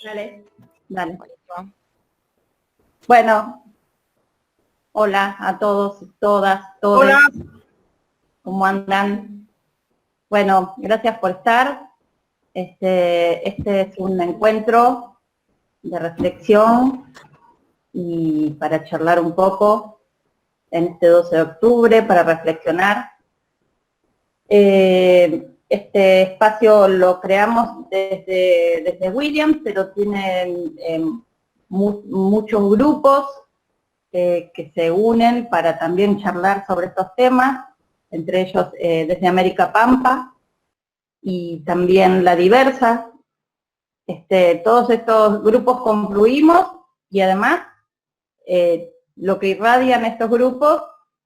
Dale, dale. Buenísimo. Bueno, hola a todos, todas, todos. Hola. ¿Cómo andan? Bueno, gracias por estar. Este es un encuentro de reflexión y para charlar un poco en este 12 de octubre, para reflexionar. Este espacio lo creamos desde Williams, pero tienen muchos grupos que se unen para también charlar sobre estos temas, entre ellos desde América Pampa y también La Diversa. Todos estos grupos confluimos y además lo que irradian estos grupos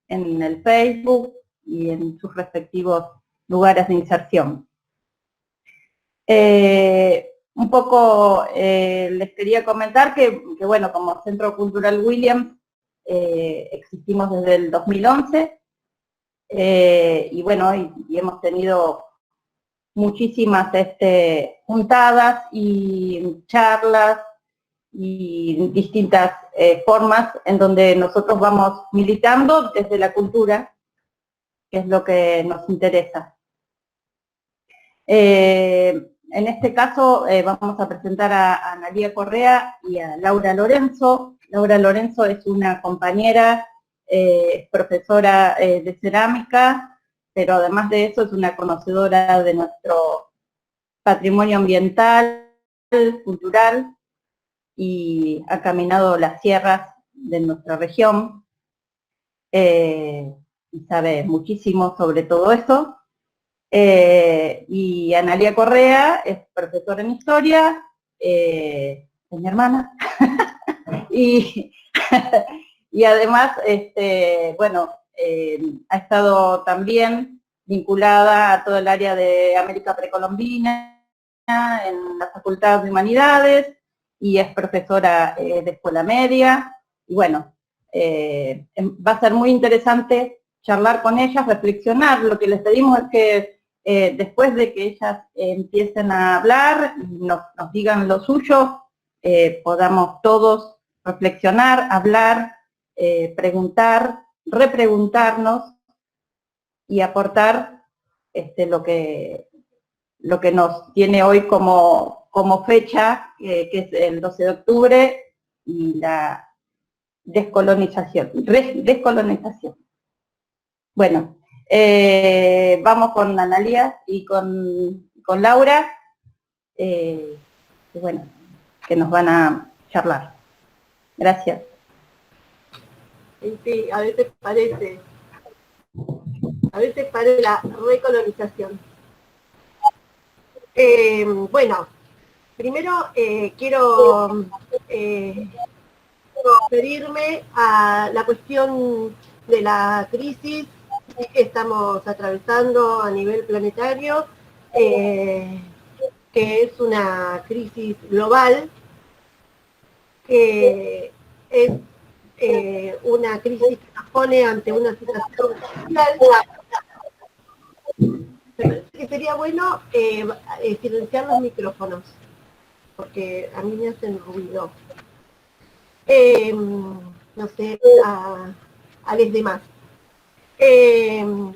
en el Facebook y en sus respectivos lugares de inserción. Un poco les quería comentar que bueno, como Centro Cultural Williams existimos desde el 2011 y bueno, y hemos tenido muchísimas juntadas y charlas y distintas formas en donde nosotros vamos militando desde la cultura, que es lo que nos interesa. En este caso vamos a presentar a Analía Correa y a Laura Lorenzo. Laura Lorenzo es una compañera, es profesora de cerámica, pero además de eso es una conocedora de nuestro patrimonio ambiental, cultural, y ha caminado las sierras de nuestra región y sabe muchísimo sobre todo eso. Y Analía Correa es profesora en historia, es mi hermana, y, y además, bueno, ha estado también vinculada a todo el área de América Precolombina en la Facultad de Humanidades y es profesora de escuela media. Y bueno, va a ser muy interesante charlar con ellas, reflexionar. Lo que les pedimos es que después de que ellas empiecen a hablar, nos digan lo suyo, podamos todos reflexionar, hablar, preguntar, repreguntarnos y aportar lo que nos tiene hoy como fecha, que es el 12 de octubre, y la descolonización. Bueno, vamos con Analía y con Laura, bueno, que nos van a charlar. Gracias. Sí, a veces parece la recolonización. Bueno, primero quiero referirme a la cuestión de la crisis que estamos atravesando a nivel planetario, que es una crisis global, que es una crisis que nos pone ante una situación social. Me parece que sería bueno silenciar los micrófonos, porque a mí me hacen ruido. No sé, a los demás.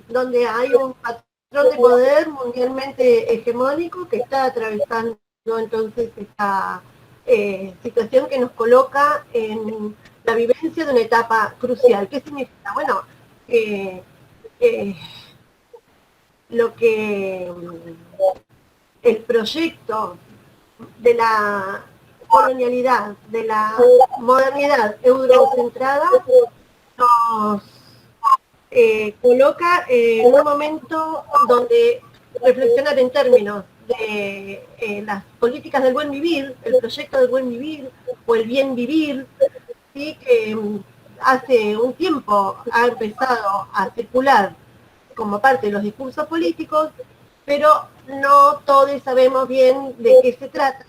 Donde hay un patrón de poder mundialmente hegemónico que está atravesando entonces esta situación que nos coloca en la vivencia de una etapa crucial. ¿Qué significa? Bueno, lo que el proyecto de la colonialidad, de la modernidad eurocentrada, nos coloca en un momento donde reflexionar en términos de las políticas del buen vivir, el proyecto del buen vivir o el bien vivir, ¿sí? Que hace un tiempo ha empezado a circular como parte de los discursos políticos, pero no todos sabemos bien de qué se trata,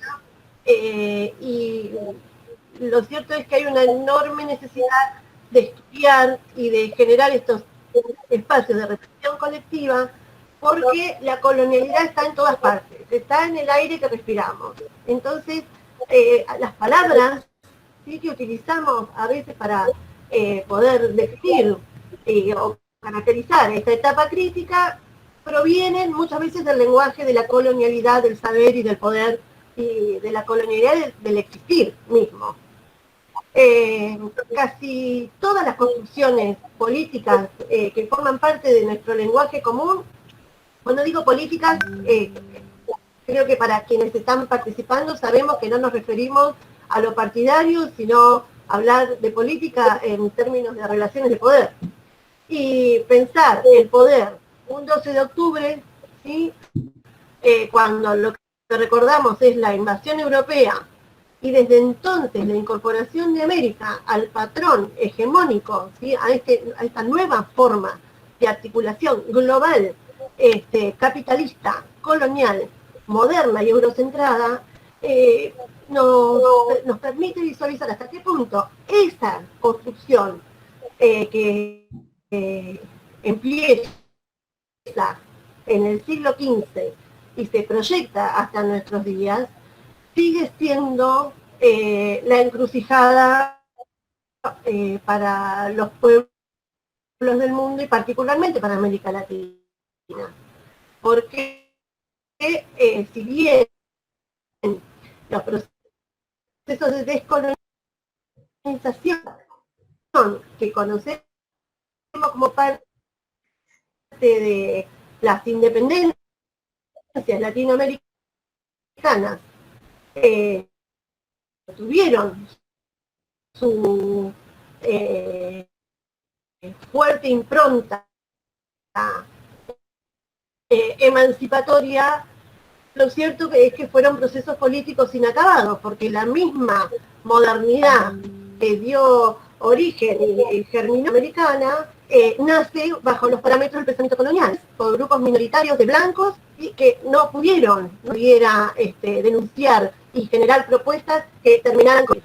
y lo cierto es que hay una enorme necesidad de estudiar y de generar estos espacios de reflexión colectiva, porque la colonialidad está en todas partes, está en el aire que respiramos. Entonces, las palabras, ¿sí?, que utilizamos a veces para poder definir o caracterizar esta etapa crítica, provienen muchas veces del lenguaje de la colonialidad, del saber y del poder, y de la colonialidad del existir mismo. Casi todas las construcciones políticas que forman parte de nuestro lenguaje común, cuando digo políticas, creo que para quienes están participando sabemos que no nos referimos a lo partidario, sino hablar de política en términos de relaciones de poder. Y pensar el poder un 12 de octubre, ¿sí?, cuando lo que recordamos es la invasión europea, y desde entonces la incorporación de América al patrón hegemónico, ¿sí?, a esta nueva forma de articulación global, capitalista, colonial, moderna y eurocentrada, nos permite visualizar hasta qué punto esa construcción que empieza en el siglo XV y se proyecta hasta nuestros días, sigue siendo la encrucijada para los pueblos del mundo y particularmente para América Latina. Porque si bien los procesos de descolonización que conocemos como parte de las independencias latinoamericanas, tuvieron su fuerte impronta emancipatoria, lo cierto es que fueron procesos políticos inacabados, porque la misma modernidad que dio origen y germinó americana, nace bajo los parámetros del pensamiento colonial, por grupos minoritarios de blancos y que no pudieron denunciar y generar propuestas que terminaran con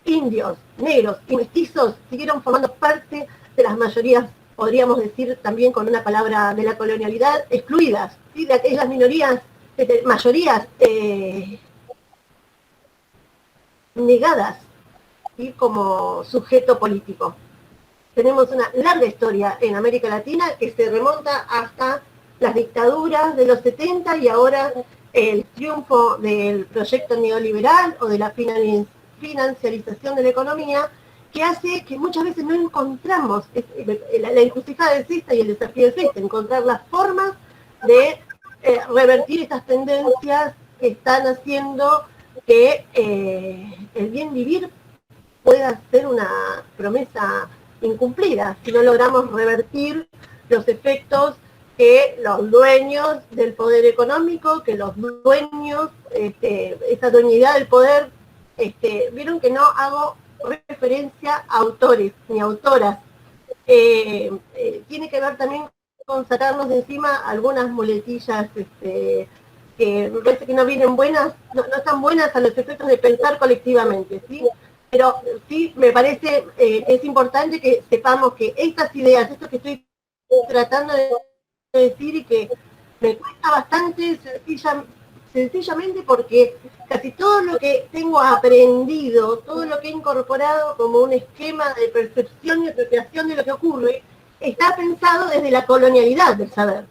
indios, negros y mestizos, siguieron formando parte de las mayorías, podríamos decir también con una palabra de la colonialidad, excluidas, ¿sí?, de aquellas minorías, mayorías negadas, ¿sí?, como sujeto político. Tenemos una larga historia en América Latina que se remonta hasta las dictaduras de los 70 y ahora el triunfo del proyecto neoliberal o de la financiarización de la economía, que hace que muchas veces no encontramos, la encrucijada es esta y el desafío es este, encontrar las formas de revertir estas tendencias que están haciendo que el bien vivir pueda ser una promesa incumplida, si no logramos revertir los efectos que los dueños del poder económico, que los dueños, esa dueñidad del poder, vieron que no hago referencia a autores ni autoras, tiene que ver también con sacarnos de encima algunas muletillas que me parece que no vienen buenas, no están buenas a los efectos de pensar colectivamente, ¿sí? Pero sí me parece que es importante que sepamos que estas ideas, esto que estoy tratando de decir y que me cuesta bastante sencillamente porque casi todo lo que tengo aprendido, todo lo que he incorporado como un esquema de percepción y apropiación de lo que ocurre, está pensado desde la colonialidad del saber.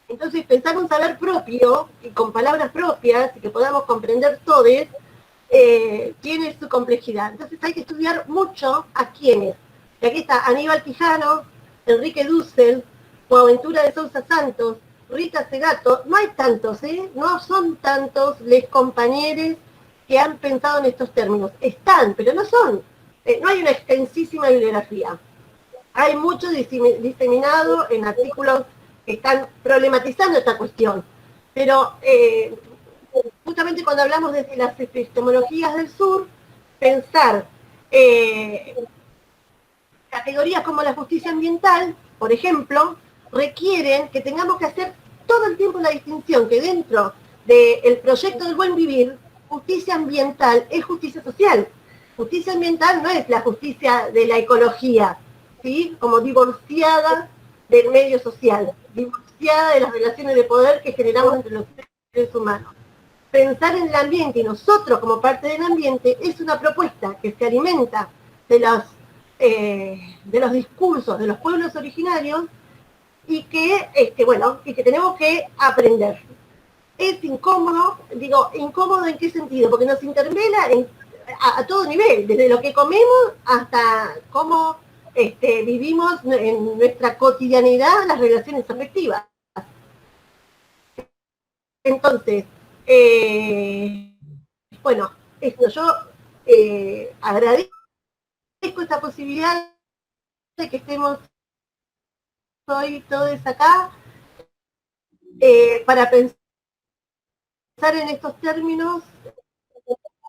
Entonces, pensar un saber propio, y con palabras propias, y que podamos comprender todos, tiene su complejidad. Entonces hay que estudiar mucho a quiénes. Y aquí está Aníbal Quijano, Enrique Dussel, Boaventura de Sousa Santos, Rita Segato. No hay tantos, no son tantos los compañeros que han pensado en estos términos. Están, pero no son. No hay una extensísima bibliografía. Hay mucho diseminado en artículos que están problematizando esta cuestión. Pero justamente cuando hablamos de las epistemologías del sur, pensar categorías como la justicia ambiental, por ejemplo, requieren que tengamos que hacer todo el tiempo la distinción que dentro del proyecto del buen vivir, justicia ambiental es justicia social. Justicia ambiental no es la justicia de la ecología, ¿sí?, como divorciada del medio social, divorciada de las relaciones de poder que generamos entre los seres humanos. pensar en el ambiente y nosotros como parte del ambiente es una propuesta que se alimenta de los discursos de los pueblos originarios y que, bueno, y que tenemos que aprender. Es incómodo, digo, incómodo ¿en qué sentido? Porque nos interpela a todo nivel, desde lo que comemos hasta cómo vivimos en nuestra cotidianidad las relaciones afectivas. Entonces, bueno, esto yo agradezco esta posibilidad de que estemos hoy todos acá para pensar en estos términos,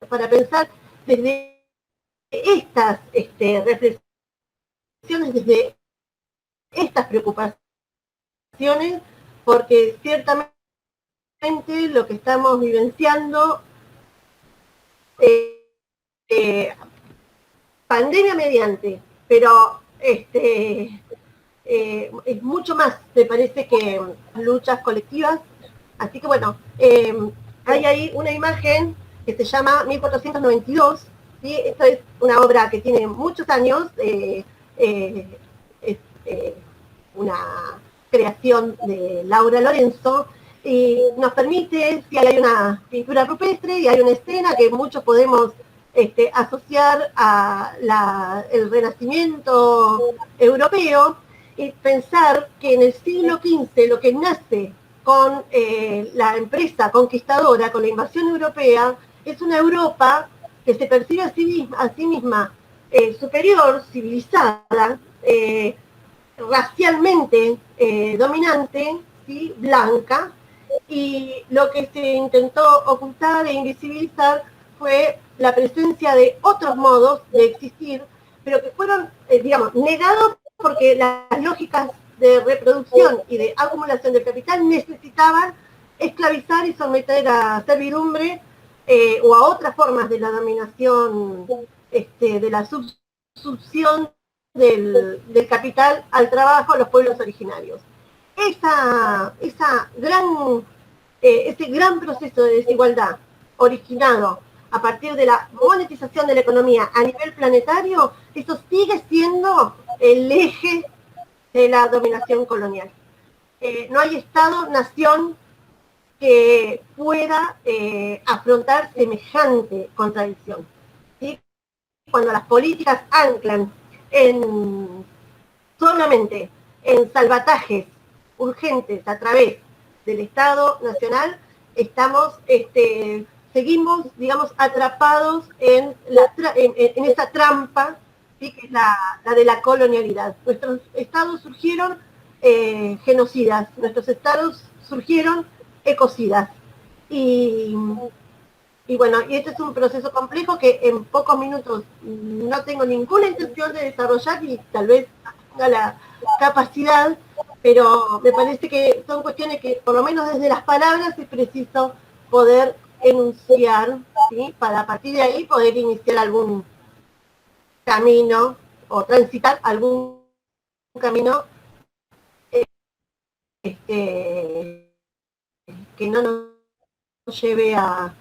para pensar desde estas reflexiones, desde estas preocupaciones, porque ciertamente lo que estamos vivenciando, pandemia mediante, pero es mucho más, me parece, que luchas colectivas. Así que bueno, hay ahí una imagen que se llama 1492, ¿sí? Esta es una obra que tiene muchos años, es una creación de Laura Lorenzo, y nos permite, si hay una pintura rupestre y hay una escena que muchos podemos asociar el Renacimiento europeo, y pensar que en el siglo XV lo que nace con la empresa conquistadora, con la invasión europea, es una Europa que se percibe a sí misma superior, civilizada, racialmente dominante, ¿sí? Blanca, y lo que se intentó ocultar e invisibilizar fue la presencia de otros modos de existir, pero que fueron, digamos, negados porque las lógicas de reproducción y de acumulación del capital necesitaban esclavizar y someter a servidumbre o a otras formas de la dominación, de la subsumpción del capital al trabajo a los pueblos originarios. Ese gran proceso de desigualdad originado a partir de la monetización de la economía a nivel planetario, eso sigue siendo el eje de la dominación colonial. No hay Estado-nación que pueda afrontar semejante contradicción, ¿sí? Cuando las políticas anclan solamente en salvatajes urgentes a través del Estado Nacional, seguimos, digamos, atrapados en esa trampa, ¿sí? Que es la de la colonialidad. Nuestros estados surgieron genocidas, nuestros estados surgieron ecocidas. Y bueno, y este es un proceso complejo que en pocos minutos no tengo ninguna intención de desarrollar y tal vez tenga la capacidad, pero me parece que son cuestiones que por lo menos desde las palabras es preciso poder enunciar, ¿sí? Para a partir de ahí poder iniciar algún camino o transitar algún camino que no nos lleve a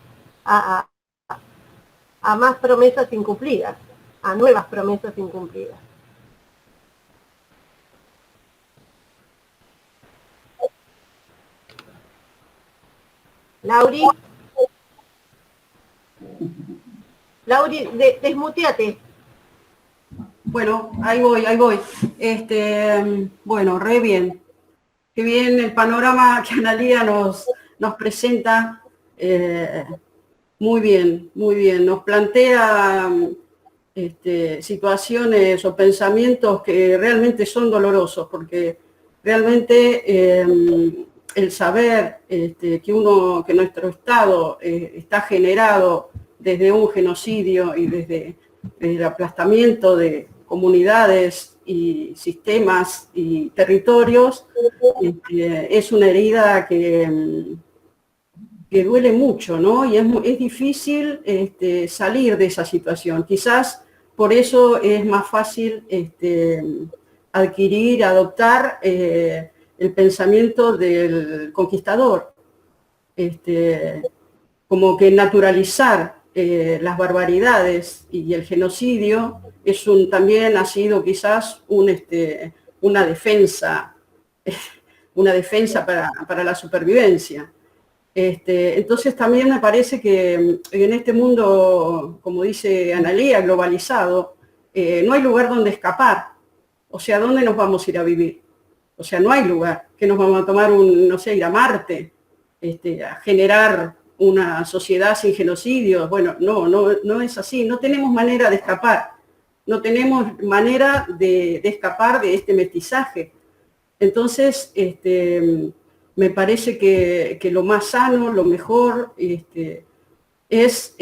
más promesas incumplidas, a nuevas promesas incumplidas. Lauri, desmuteate. Bueno, ahí voy. Bueno, re bien. Qué bien el panorama que Analía nos presenta. Muy bien, muy bien. Nos plantea situaciones o pensamientos que realmente son dolorosos, porque realmente el saber que nuestro Estado está generado desde un genocidio y desde el aplastamiento de comunidades y sistemas y territorios, es una herida que duele mucho, ¿no? Y es difícil salir de esa situación. Quizás por eso es más fácil adoptar el pensamiento del conquistador. como que naturalizar las barbaridades y el genocidio también ha sido quizás una defensa para la supervivencia. Entonces también me parece que en este mundo, como dice Analía, globalizado, no hay lugar donde escapar. O sea, ¿dónde nos vamos a ir a vivir? O sea, no hay lugar. ¿Que nos vamos a tomar no sé, ir a Marte? A generar una sociedad sin genocidio. Bueno, no es así. No tenemos manera de escapar. No tenemos manera de escapar de este mestizaje. Entonces, me parece que lo más sano, lo mejor, es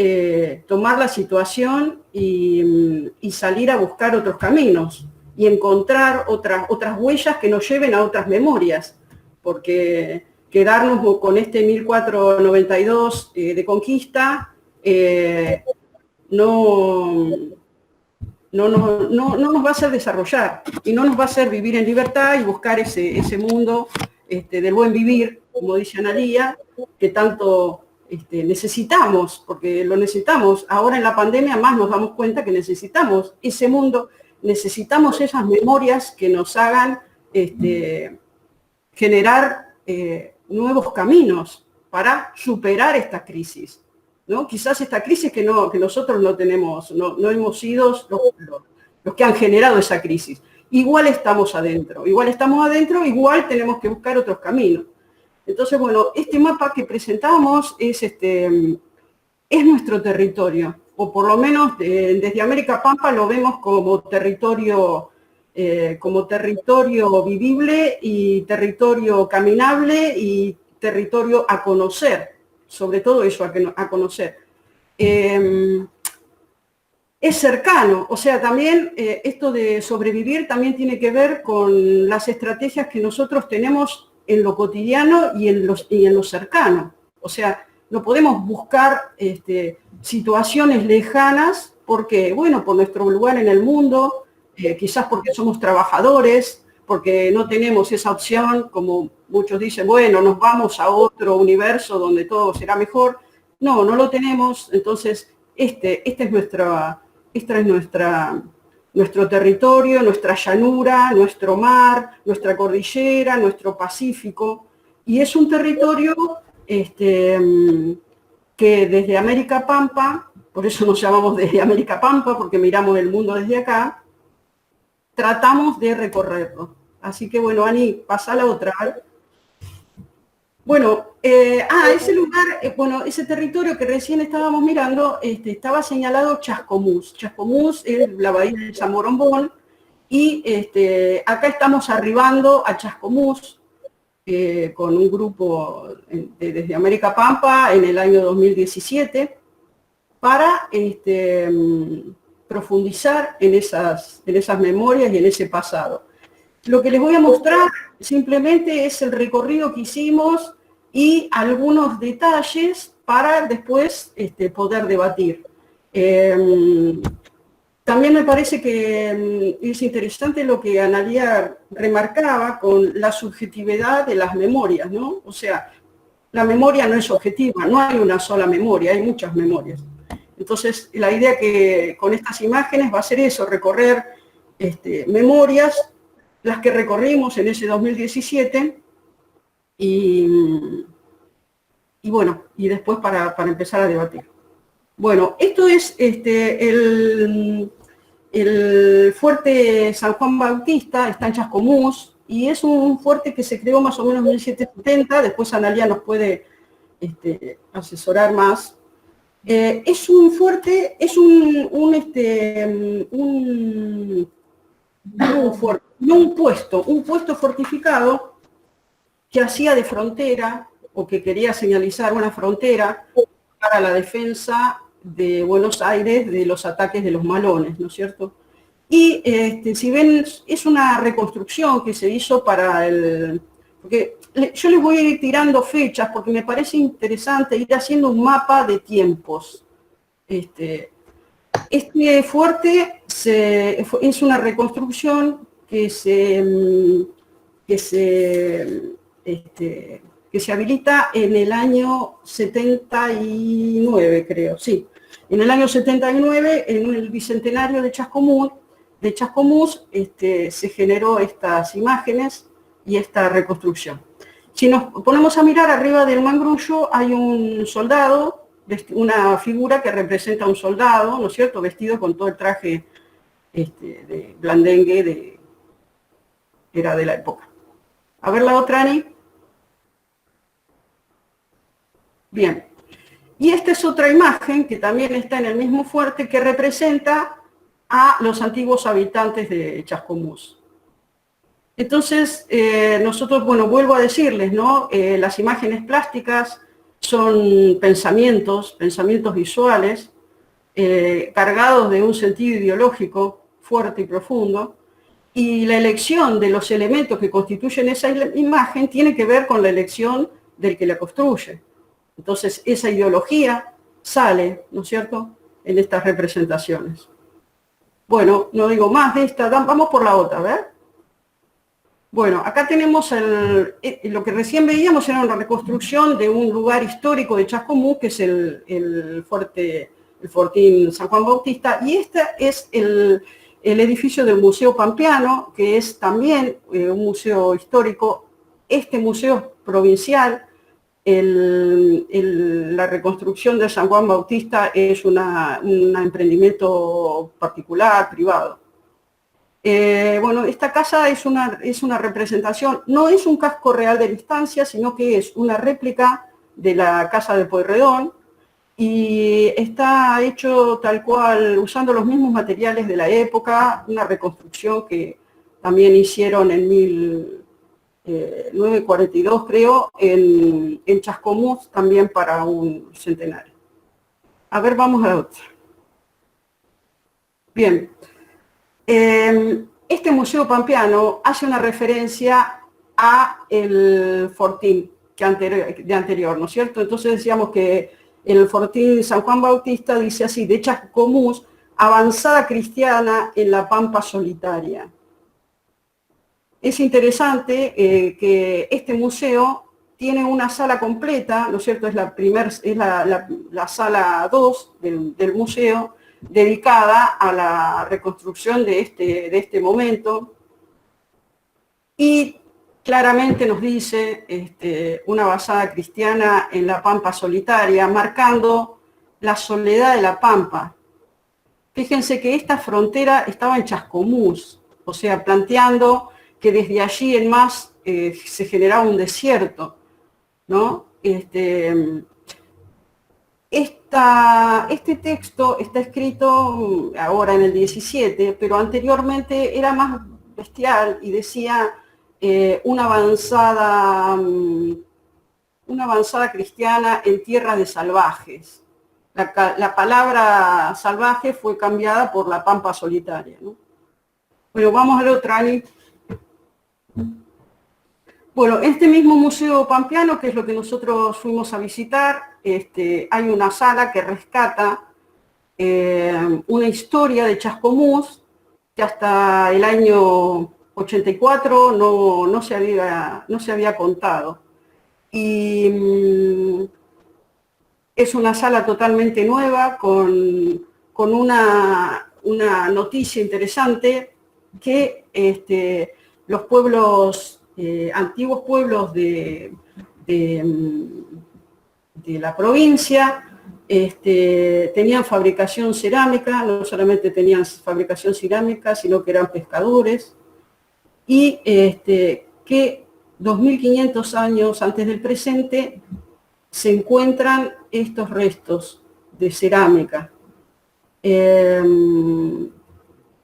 tomar la situación y salir a buscar otros caminos y encontrar otras huellas que nos lleven a otras memorias, porque quedarnos con este 1492 de conquista no nos va a hacer desarrollar y no nos va a hacer vivir en libertad y buscar ese mundo del buen vivir, como dice Analía, que tanto necesitamos, porque lo necesitamos. Ahora en la pandemia más nos damos cuenta que necesitamos ese mundo, necesitamos esas memorias que nos hagan generar nuevos caminos para superar esta crisis, ¿no? Quizás esta crisis que nosotros no tenemos, no hemos sido los que han generado esa crisis. Igual estamos adentro, igual tenemos que buscar otros caminos. Entonces, bueno, este mapa que presentamos es nuestro territorio, o por lo menos desde América Pampa lo vemos como territorio vivible y territorio caminable y territorio a conocer, sobre todo eso, a conocer. Es cercano, o sea, también esto de sobrevivir también tiene que ver con las estrategias que nosotros tenemos en lo cotidiano y en lo cercano. O sea, no podemos buscar situaciones lejanas porque, bueno, por nuestro lugar en el mundo, quizás porque somos trabajadores, porque no tenemos esa opción, como muchos dicen, bueno, nos vamos a otro universo donde todo será mejor. No lo tenemos, entonces es nuestro territorio, nuestra llanura, nuestro mar, nuestra cordillera, nuestro Pacífico, y es un territorio que desde América Pampa, por eso nos llamamos desde América Pampa, porque miramos el mundo desde acá, tratamos de recorrerlo. Así que bueno, Ani, pasa a la otra. Bueno, ese lugar, ese territorio que recién estábamos mirando, estaba señalado Chascomús. Chascomús es la bahía de San Borombón, y acá estamos arribando a Chascomús con un grupo desde América Pampa en el año 2017 para profundizar en esas memorias y en ese pasado. Lo que les voy a mostrar simplemente es el recorrido que hicimos y algunos detalles para después poder debatir. También me parece que es interesante lo que Analía remarcaba con la subjetividad de las memorias, ¿no? O sea, la memoria no es objetiva, no hay una sola memoria, hay muchas memorias. Entonces, la idea que con estas imágenes va a ser eso, recorrer memorias, las que recorrimos en ese 2017, y bueno, y después para empezar a debatir. Bueno, esto es el fuerte San Juan Bautista, está en Chascomús, y es un fuerte que se creó más o menos en 1770, después Analía nos puede asesorar más. Es un fuerte, es un puesto fortificado que hacía de frontera, o que quería señalizar una frontera para la defensa de Buenos Aires de los ataques de los malones, ¿no es cierto? Y si ven, es una reconstrucción que se hizo para porque yo les voy a ir tirando fechas porque me parece interesante ir haciendo un mapa de tiempos. Este fuerte es una reconstrucción que se que se habilita en el año 79, creo, sí. En el año 79, en el bicentenario de Chascomús, se generó estas imágenes y esta reconstrucción. Si nos ponemos a mirar arriba del mangrullo, hay un soldado, una figura que representa a un soldado, ¿no es cierto?, vestido con todo el traje de blandengue era de la época. A ver la otra, Ani. Bien. Y esta es otra imagen que también está en el mismo fuerte, que representa a los antiguos habitantes de Chascomús. Entonces, nosotros, bueno, vuelvo a decirles, ¿no? Las imágenes plásticas son pensamientos visuales, cargados de un sentido ideológico fuerte y profundo, y la elección de los elementos que constituyen esa imagen tiene que ver con la elección del que la construye. Entonces, esa ideología sale, ¿no es cierto?, en estas representaciones. Bueno, no digo más de esta, vamos por la otra, ¿ver? Bueno, acá tenemos lo que recién veíamos era una reconstrucción de un lugar histórico de Chascomús, que es el Fortín San Juan Bautista, y este es el edificio del Museo Pampeano, que es también un museo histórico. Este museo provincial, la reconstrucción de San Juan Bautista es un emprendimiento particular, privado. Bueno, esta casa es una representación, no es un casco real de la estancia, sino que es una réplica de la casa de Pueyrredón, y está hecho tal cual, usando los mismos materiales de la época, una reconstrucción que también hicieron en 1942, creo, en Chascomús, también para un centenario. A ver, vamos a la otra. Bien. Este Museo Pampeano hace una referencia a el Fortín de anterior, ¿no es cierto? Entonces decíamos que el Fortín de San Juan Bautista dice así: de Chascomús, avanzada cristiana en la pampa solitaria. Es interesante que este museo tiene una sala completa, ¿no es cierto? Es la sala 2 del museo, dedicada a la reconstrucción de este momento, y claramente nos dice una avanzada cristiana en la pampa solitaria, marcando la soledad de la pampa. Fíjense que esta frontera estaba en Chascomús, o sea, planteando que desde allí en más se generaba un desierto, ¿no? Este texto está escrito ahora en el 17, pero anteriormente era más bestial y decía una avanzada cristiana en tierra de salvajes. La palabra salvaje fue cambiada por la pampa solitaria, ¿no? Bueno, vamos a la otra. Bueno, este mismo Museo Pampeano, que es lo que nosotros fuimos a visitar, hay una sala que rescata una historia de Chascomús que hasta el año 84 no se había contado. Y es una sala totalmente nueva con una noticia interesante, que los pueblos, antiguos pueblos de la provincia, tenían fabricación cerámica, no solamente tenían fabricación cerámica, sino que eran pescadores, y que 2500 años antes del presente se encuentran estos restos de cerámica.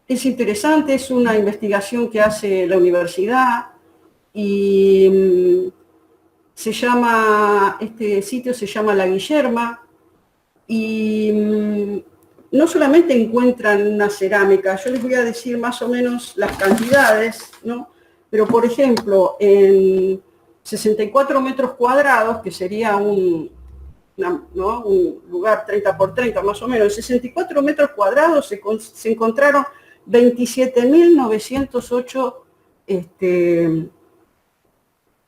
Es interesante, es una investigación que hace la universidad, y este sitio se llama La Guillerma, y no solamente encuentran una cerámica, yo les voy a decir más o menos las cantidades, ¿no? Pero por ejemplo, en 64 metros cuadrados, que sería un lugar 30 por 30 más o menos, en 64 metros cuadrados se encontraron 27.908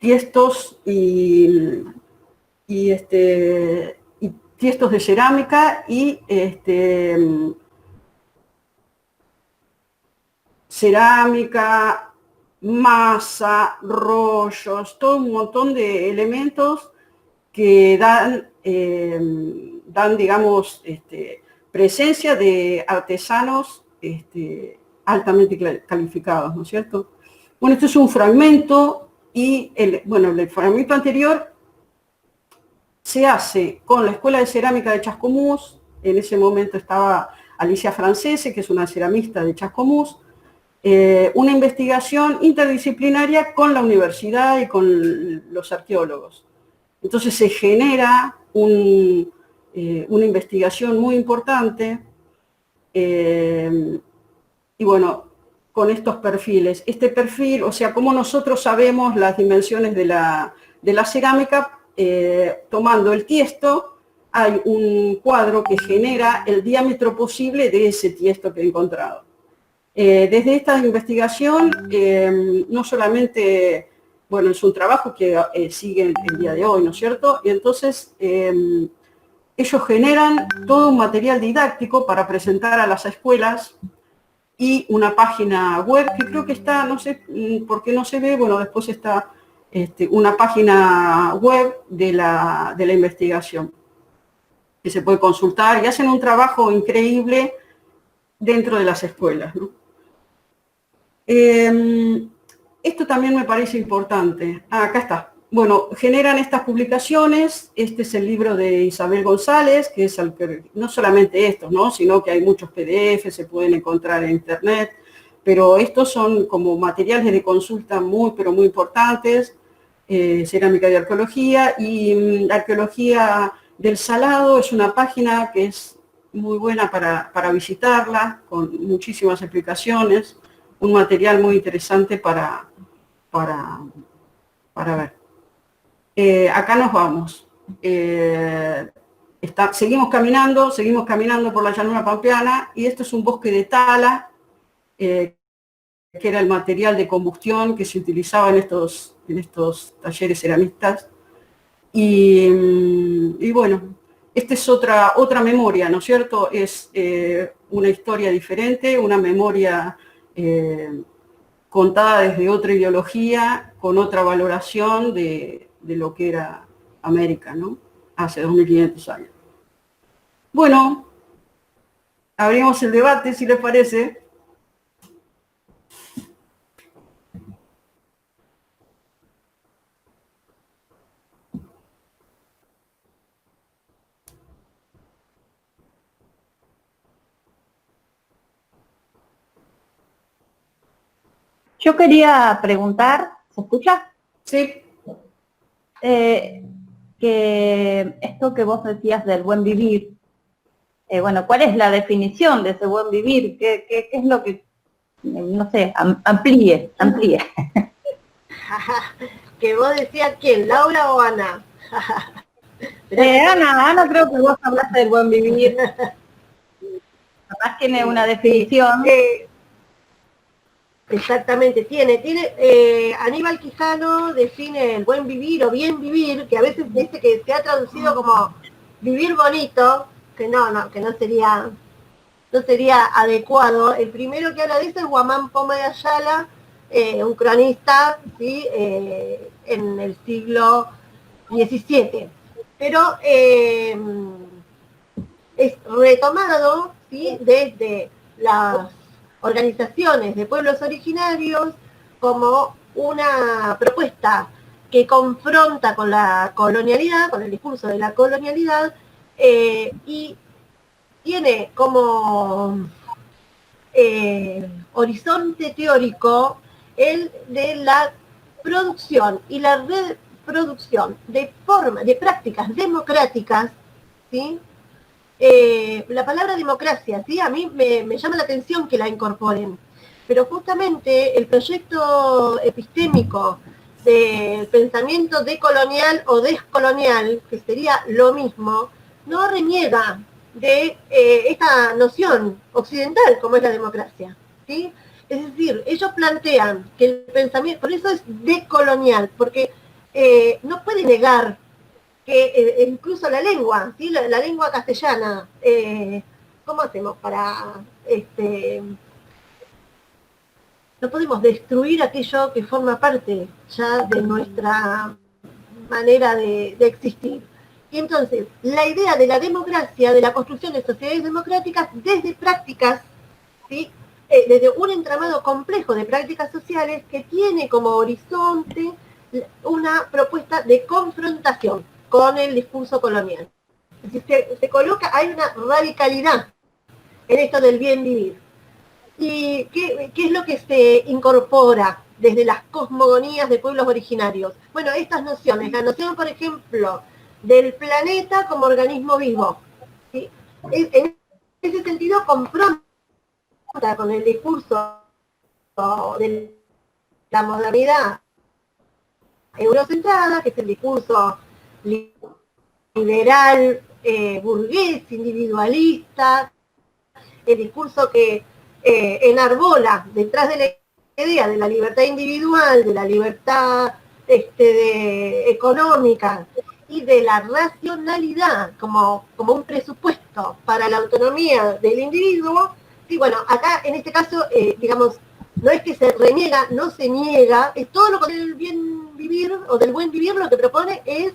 tiestos y tiestos de cerámica y cerámica, masa, rollos, todo un montón de elementos que dan, digamos, presencia de artesanos altamente calificados, ¿no es cierto? Bueno, esto es un fragmento y, el fragmento anterior se hace con la Escuela de Cerámica de Chascomús. En ese momento estaba Alicia Francese, que es una ceramista de Chascomús, una investigación interdisciplinaria con la universidad y con los arqueólogos. Entonces se genera una investigación muy importante, y bueno, con estos perfiles. Este perfil, o sea, cómo nosotros sabemos las dimensiones de la cerámica, tomando el tiesto, hay un cuadro que genera el diámetro posible de ese tiesto que he encontrado. Desde esta investigación, no solamente, bueno, es un trabajo que sigue el día de hoy, ¿no es cierto? Y entonces, ellos generan todo un material didáctico para presentar a las escuelas y una página web que creo que está, no sé por qué no se ve, bueno, después está una página web de la investigación que se puede consultar, y hacen un trabajo increíble dentro de las escuelas, ¿no? Esto también me parece importante. Acá está. Bueno, generan estas publicaciones. Este es el libro de Isabel González, que es no solamente estos, ¿no?, sino que hay muchos PDF, se pueden encontrar en internet, pero estos son como materiales de consulta muy, pero muy importantes. Cerámica y arqueología, y Arqueología del Salado es una página que es muy buena para visitarla, con muchísimas explicaciones, un material muy interesante para ver. Acá nos vamos. Seguimos caminando por la llanura pampeana, y esto es un bosque de tala, que era el material de combustión que se utilizaba en estos talleres ceramistas. Y bueno, esta es otra memoria, ¿no es cierto? Es una historia diferente, una memoria contada desde otra ideología, con otra valoración de lo que era América, ¿no?, hace 2500 años. Bueno, abrimos el debate, si les parece. Yo quería preguntar, ¿se escucha? Sí. Que esto que vos decías del buen vivir, bueno, ¿cuál es la definición de ese buen vivir? ¿Qué es lo que, no sé, amplíe? Que vos decías, ¿quién? ¿Laura o Ana? Ana, creo que vos hablaste del buen vivir. Capaz tiene una definición. Exactamente, tiene Aníbal Quijano define el buen vivir o bien vivir, que a veces dice que se ha traducido como vivir bonito, que no sería adecuado. El primero que habla de eso es Guamán Poma de Ayala, un cronista, ¿sí?, en el siglo XVII. Pero es retomado, ¿sí?, desde las organizaciones de pueblos originarios como una propuesta que confronta con la colonialidad, con el discurso de la colonialidad, y tiene como horizonte teórico el de la producción y la reproducción de prácticas democráticas, ¿sí? La palabra democracia, ¿sí?, a mí me llama la atención que la incorporen, pero justamente el proyecto epistémico del pensamiento decolonial o descolonial, que sería lo mismo, no reniega de esta noción occidental como es la democracia, ¿sí? Es decir, ellos plantean que el pensamiento, por eso es decolonial, porque no puede negar que incluso la lengua, ¿sí? La lengua castellana, ¿cómo hacemos para no podemos destruir aquello que forma parte ya de nuestra manera de existir? Y entonces, la idea de la democracia, de la construcción de sociedades democráticas, desde prácticas, ¿sí? Desde un entramado complejo de prácticas sociales que tiene como horizonte una propuesta de confrontación con el discurso colonial. Es decir, se coloca, hay una radicalidad en esto del bien vivir. ¿Y qué es lo que se incorpora desde las cosmogonías de pueblos originarios? Bueno, estas nociones, la noción, por ejemplo, del planeta como organismo vivo, ¿sí? En ese sentido confronta con el discurso de la modernidad eurocentrada, que es el discurso liberal, burgués, individualista, el discurso que enarbola detrás de la idea de la libertad individual, de la libertad económica y de la racionalidad como un presupuesto para la autonomía del individuo. Y bueno, acá en este caso, digamos, no es que se reniega, no se niega, es todo lo que el bien vivir o del buen vivir lo que propone es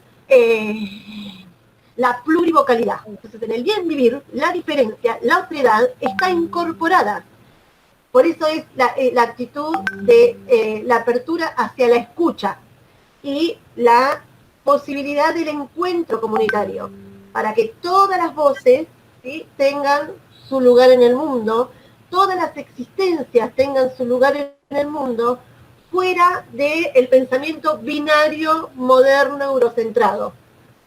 la plurivocalidad. Entonces, en el bien vivir, la diferencia, la otredad está incorporada. Por eso es la actitud de la apertura hacia la escucha y la posibilidad del encuentro comunitario, para que todas las voces, ¿sí?, tengan su lugar en el mundo, todas las existencias tengan su lugar en el mundo, fuera del pensamiento binario moderno eurocentrado.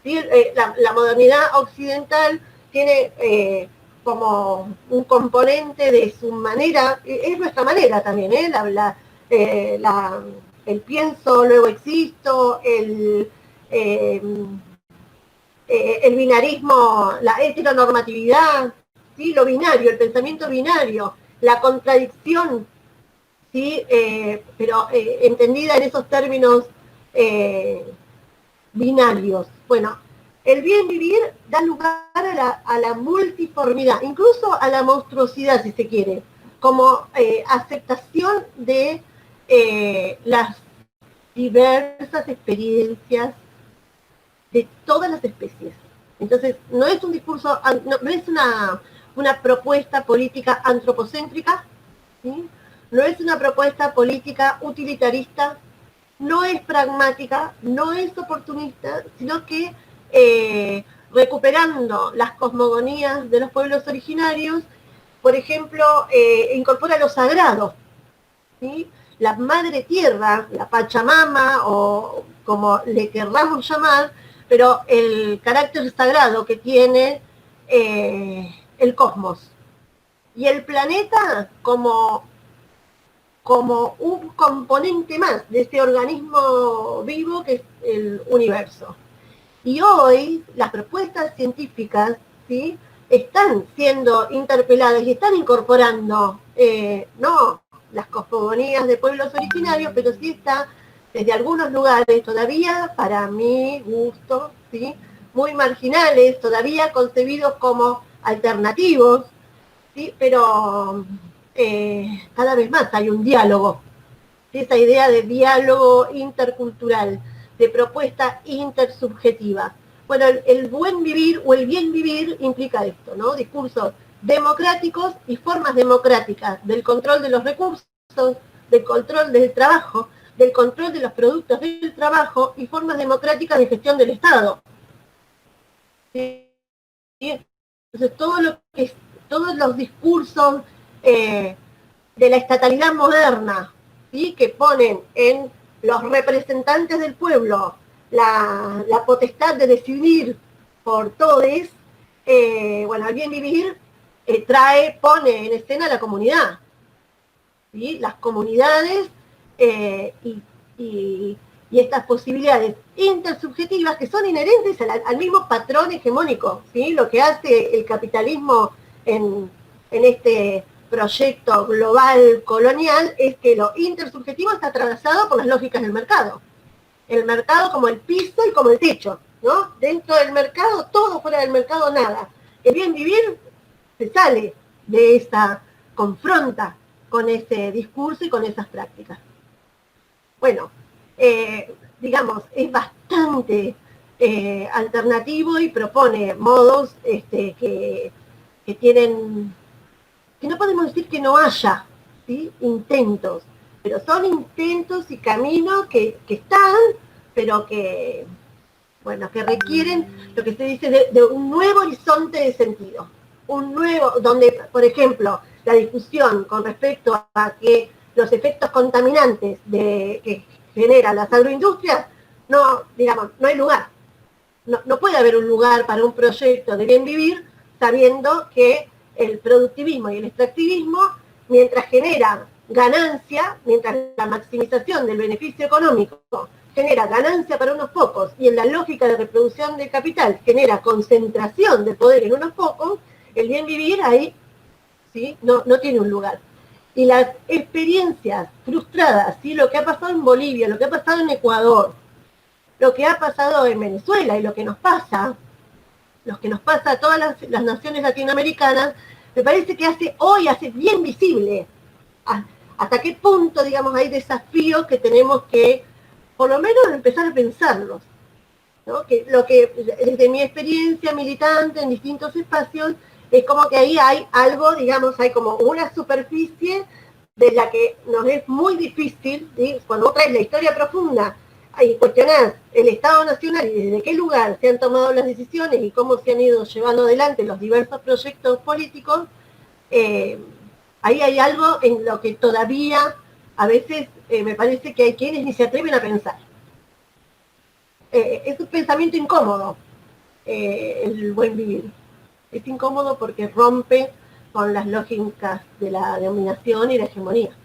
¿Sí? La modernidad occidental tiene como un componente de su manera, es nuestra manera también, el pienso, luego existo, el binarismo, la heteronormatividad, ¿sí?, lo binario, el pensamiento binario, la contradicción, ¿sí?, pero entendida en esos términos binarios. Bueno, el bien vivir da lugar a la multiformidad, incluso a la monstruosidad, si se quiere, como aceptación de las diversas experiencias de todas las especies. Entonces, no es un discurso, no es una propuesta política antropocéntrica, ¿sí?, no es una propuesta política utilitarista, no es pragmática, no es oportunista, sino que recuperando las cosmogonías de los pueblos originarios, por ejemplo, incorpora lo sagrado, ¿sí?, la madre tierra, la Pachamama, o como le querramos llamar, pero el carácter sagrado que tiene el cosmos. Y el planeta como un componente más de este organismo vivo que es el universo. Y hoy las propuestas científicas, ¿sí?, están siendo interpeladas y están incorporando, no las cosmogonías de pueblos originarios, pero sí está desde algunos lugares todavía, para mi gusto, ¿sí?, muy marginales, todavía concebidos como alternativos, ¿sí?, pero cada vez más hay un diálogo, esa idea de diálogo intercultural, de propuesta intersubjetiva. Bueno, el buen vivir o el bien vivir implica esto, ¿no? Discursos democráticos y formas democráticas del control de los recursos, del control del trabajo, del control de los productos del trabajo y formas democráticas de gestión del Estado. ¿Sí? Entonces, todos los discursos de la estatalidad moderna, ¿sí?, que ponen en los representantes del pueblo la potestad de decidir por todos, bueno, el bien vivir pone en escena a la comunidad, ¿sí?, las comunidades y estas posibilidades intersubjetivas que son inherentes al mismo patrón hegemónico, ¿sí? Lo que hace el capitalismo en este proyecto global colonial es que lo intersubjetivo está atravesado por las lógicas del mercado. el mercado como el piso y como el techo, ¿no? Dentro del mercado todo, fuera del mercado nada. El bien vivir se sale de esa, confronta con ese discurso y con esas prácticas. Bueno, digamos, es bastante alternativo y propone modos que tienen, que no podemos decir que no haya, ¿sí?, intentos, pero son intentos y caminos que están, pero que, bueno, que requieren lo que se dice de un nuevo horizonte de sentido. Un nuevo, donde, por ejemplo, la discusión con respecto a que los efectos contaminantes que generan las agroindustrias, no, digamos, no hay lugar. No puede haber un lugar para un proyecto de bien vivir sabiendo que el productivismo y el extractivismo, mientras genera ganancia, mientras la maximización del beneficio económico genera ganancia para unos pocos y en la lógica de reproducción del capital genera concentración de poder en unos pocos, el bien vivir ahí, ¿sí?, no tiene un lugar. Y las experiencias frustradas, ¿sí?, lo que ha pasado en Bolivia, lo que ha pasado en Ecuador, lo que ha pasado en Venezuela y lo que nos pasa a todas las naciones latinoamericanas, me parece que hace bien visible hasta qué punto, digamos, hay desafíos que tenemos que, por lo menos, empezar a pensarlos, ¿no? Que lo que, desde mi experiencia militante en distintos espacios, es como que ahí hay algo, digamos, hay como una superficie de la que nos es muy difícil, ¿sí?, cuando vos traes la historia profunda y cuestionás el Estado Nacional y desde qué lugar se han tomado las decisiones y cómo se han ido llevando adelante los diversos proyectos políticos, ahí hay algo en lo que todavía a veces me parece que hay quienes ni se atreven a pensar. Es un pensamiento incómodo, el buen vivir. Es incómodo porque rompe con las lógicas de la dominación y la hegemonía.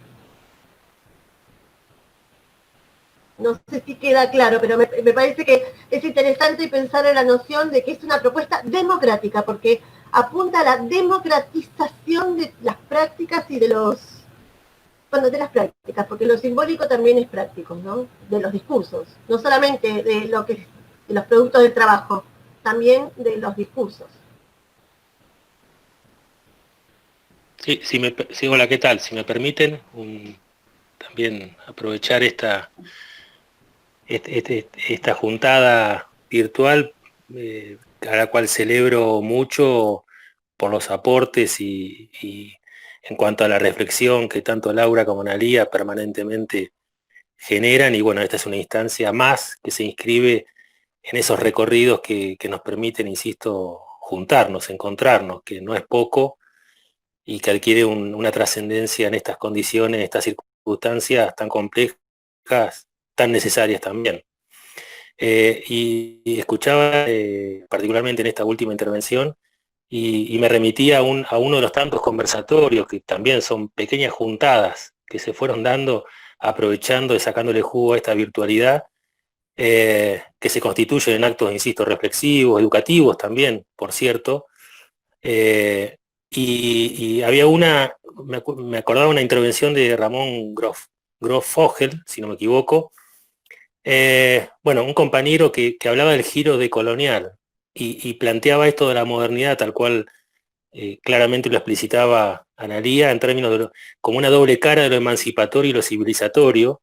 No sé si queda claro, pero me parece que es interesante pensar en la noción de que es una propuesta democrática, porque apunta a la democratización de las prácticas y de las prácticas, porque lo simbólico también es práctico, ¿no? De los discursos, no solamente de los productos del trabajo, también de los discursos. Sí, hola, ¿qué tal? Si me permiten, también aprovechar esta juntada virtual, a la cual celebro mucho por los aportes y en cuanto a la reflexión que tanto Laura como Analía permanentemente generan, y bueno, esta es una instancia más que se inscribe en esos recorridos que nos permiten, insisto, juntarnos, encontrarnos, que no es poco, y que adquiere una trascendencia en estas condiciones, en estas circunstancias tan complejas, tan necesarias también. Y escuchaba particularmente en esta última intervención y me remitía a uno de los tantos conversatorios que también son pequeñas juntadas que se fueron dando, aprovechando y sacándole jugo a esta virtualidad, que se constituyen en actos, insisto, reflexivos, educativos también, por cierto. Y había me acordaba una intervención de Ramón Grof Fogel, si no me equivoco, bueno, un compañero que hablaba del giro decolonial y planteaba esto de la modernidad tal cual claramente lo explicitaba Analía en términos de como una doble cara de lo emancipatorio y lo civilizatorio,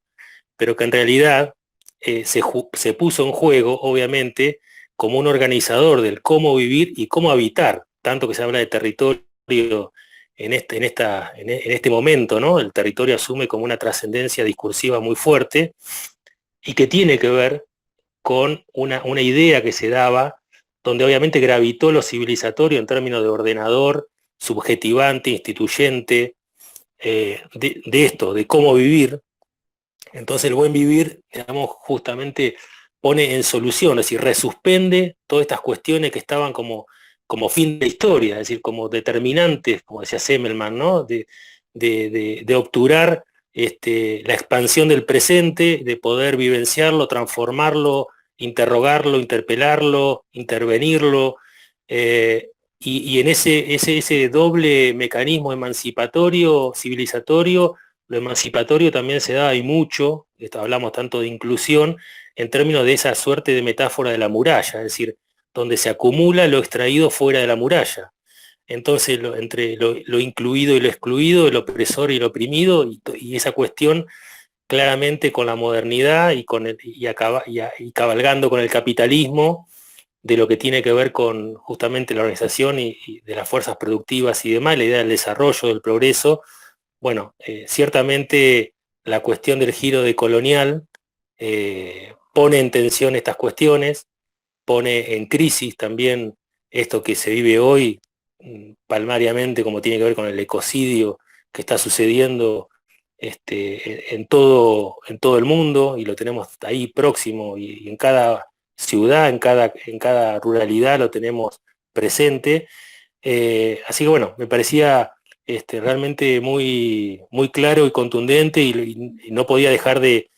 pero que en realidad se puso en juego, obviamente, como un organizador del cómo vivir y cómo habitar, tanto que se habla de territorio en este momento, ¿no? El territorio asume como una trascendencia discursiva muy fuerte y que tiene que ver con una idea que se daba, donde obviamente gravitó lo civilizatorio en términos de ordenador, subjetivante, instituyente, de esto, de cómo vivir. Entonces el buen vivir, digamos, justamente pone en solución, es decir, resuspende todas estas cuestiones que estaban como fin de historia, es decir, como determinantes, como decía Semmelman, ¿no? de obturar la expansión del presente, de poder vivenciarlo, transformarlo, interrogarlo, interpelarlo, intervenirlo, y en ese doble mecanismo emancipatorio, civilizatorio, lo emancipatorio también se da, y mucho, hablamos tanto de inclusión, en términos de esa suerte de metáfora de la muralla, es decir, donde se acumula lo extraído fuera de la muralla. Entonces, entre lo incluido y lo excluido, el opresor y el oprimido, y esa cuestión claramente con la modernidad y cabalgando con el capitalismo, de lo que tiene que ver con justamente la organización y de las fuerzas productivas y demás, la idea del desarrollo, del progreso. Bueno, ciertamente la cuestión del giro de colonial pone en tensión estas cuestiones, pone en crisis también esto que se vive hoy, palmariamente, como tiene que ver con el ecocidio que está sucediendo en todo el mundo, y lo tenemos ahí próximo, y en cada ciudad, en cada ruralidad lo tenemos presente. Así que bueno, me parecía realmente muy, muy claro y contundente, y no podía dejar de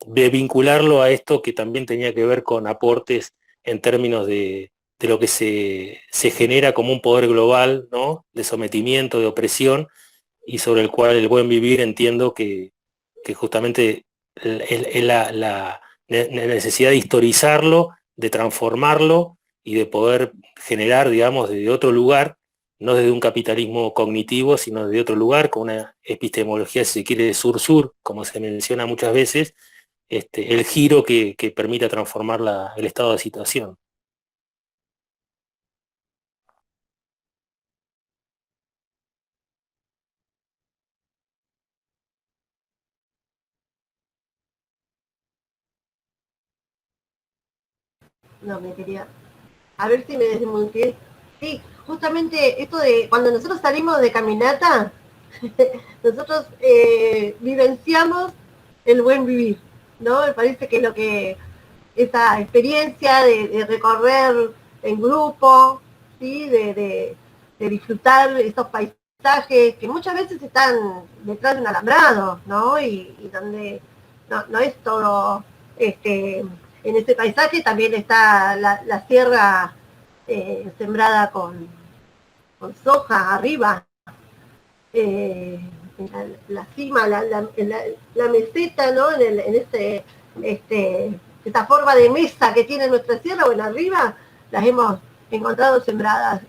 vincularlo a esto que también tenía que ver con aportes en términos de lo que se genera como un poder global, ¿no? De sometimiento, de opresión, y sobre el cual el buen vivir entiendo que justamente es la necesidad de historizarlo, de transformarlo y de poder generar, digamos, desde otro lugar, no desde un capitalismo cognitivo, sino desde otro lugar, con una epistemología, si se quiere, de sur-sur, como se menciona muchas veces, el giro que permita transformar el estado de situación. No, me quería... A ver si me desmonté. Sí, justamente esto de cuando nosotros salimos de caminata, nosotros vivenciamos el buen vivir, ¿no? Me parece que es lo que esa experiencia de recorrer en grupo, ¿sí? De disfrutar esos paisajes que muchas veces están detrás de un alambrado, ¿no? Y donde no es todo, en ese paisaje también está la sierra sembrada con soja arriba, eh, la cima, la meseta, ¿no? Esta forma de mesa que tiene nuestra sierra, bueno, arriba las hemos encontrado sembradas.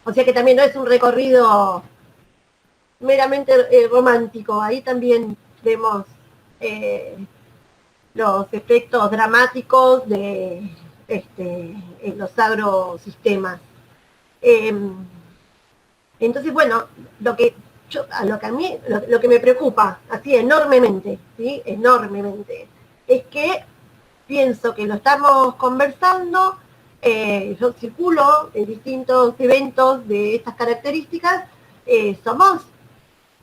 O sea que también no es un recorrido meramente romántico, ahí también vemos los efectos dramáticos en los agrosistemas. Entonces, bueno, lo que a mí, lo que me preocupa, así enormemente, ¿sí? Enormemente, es que pienso que lo estamos conversando, yo circulo en distintos eventos de estas características, somos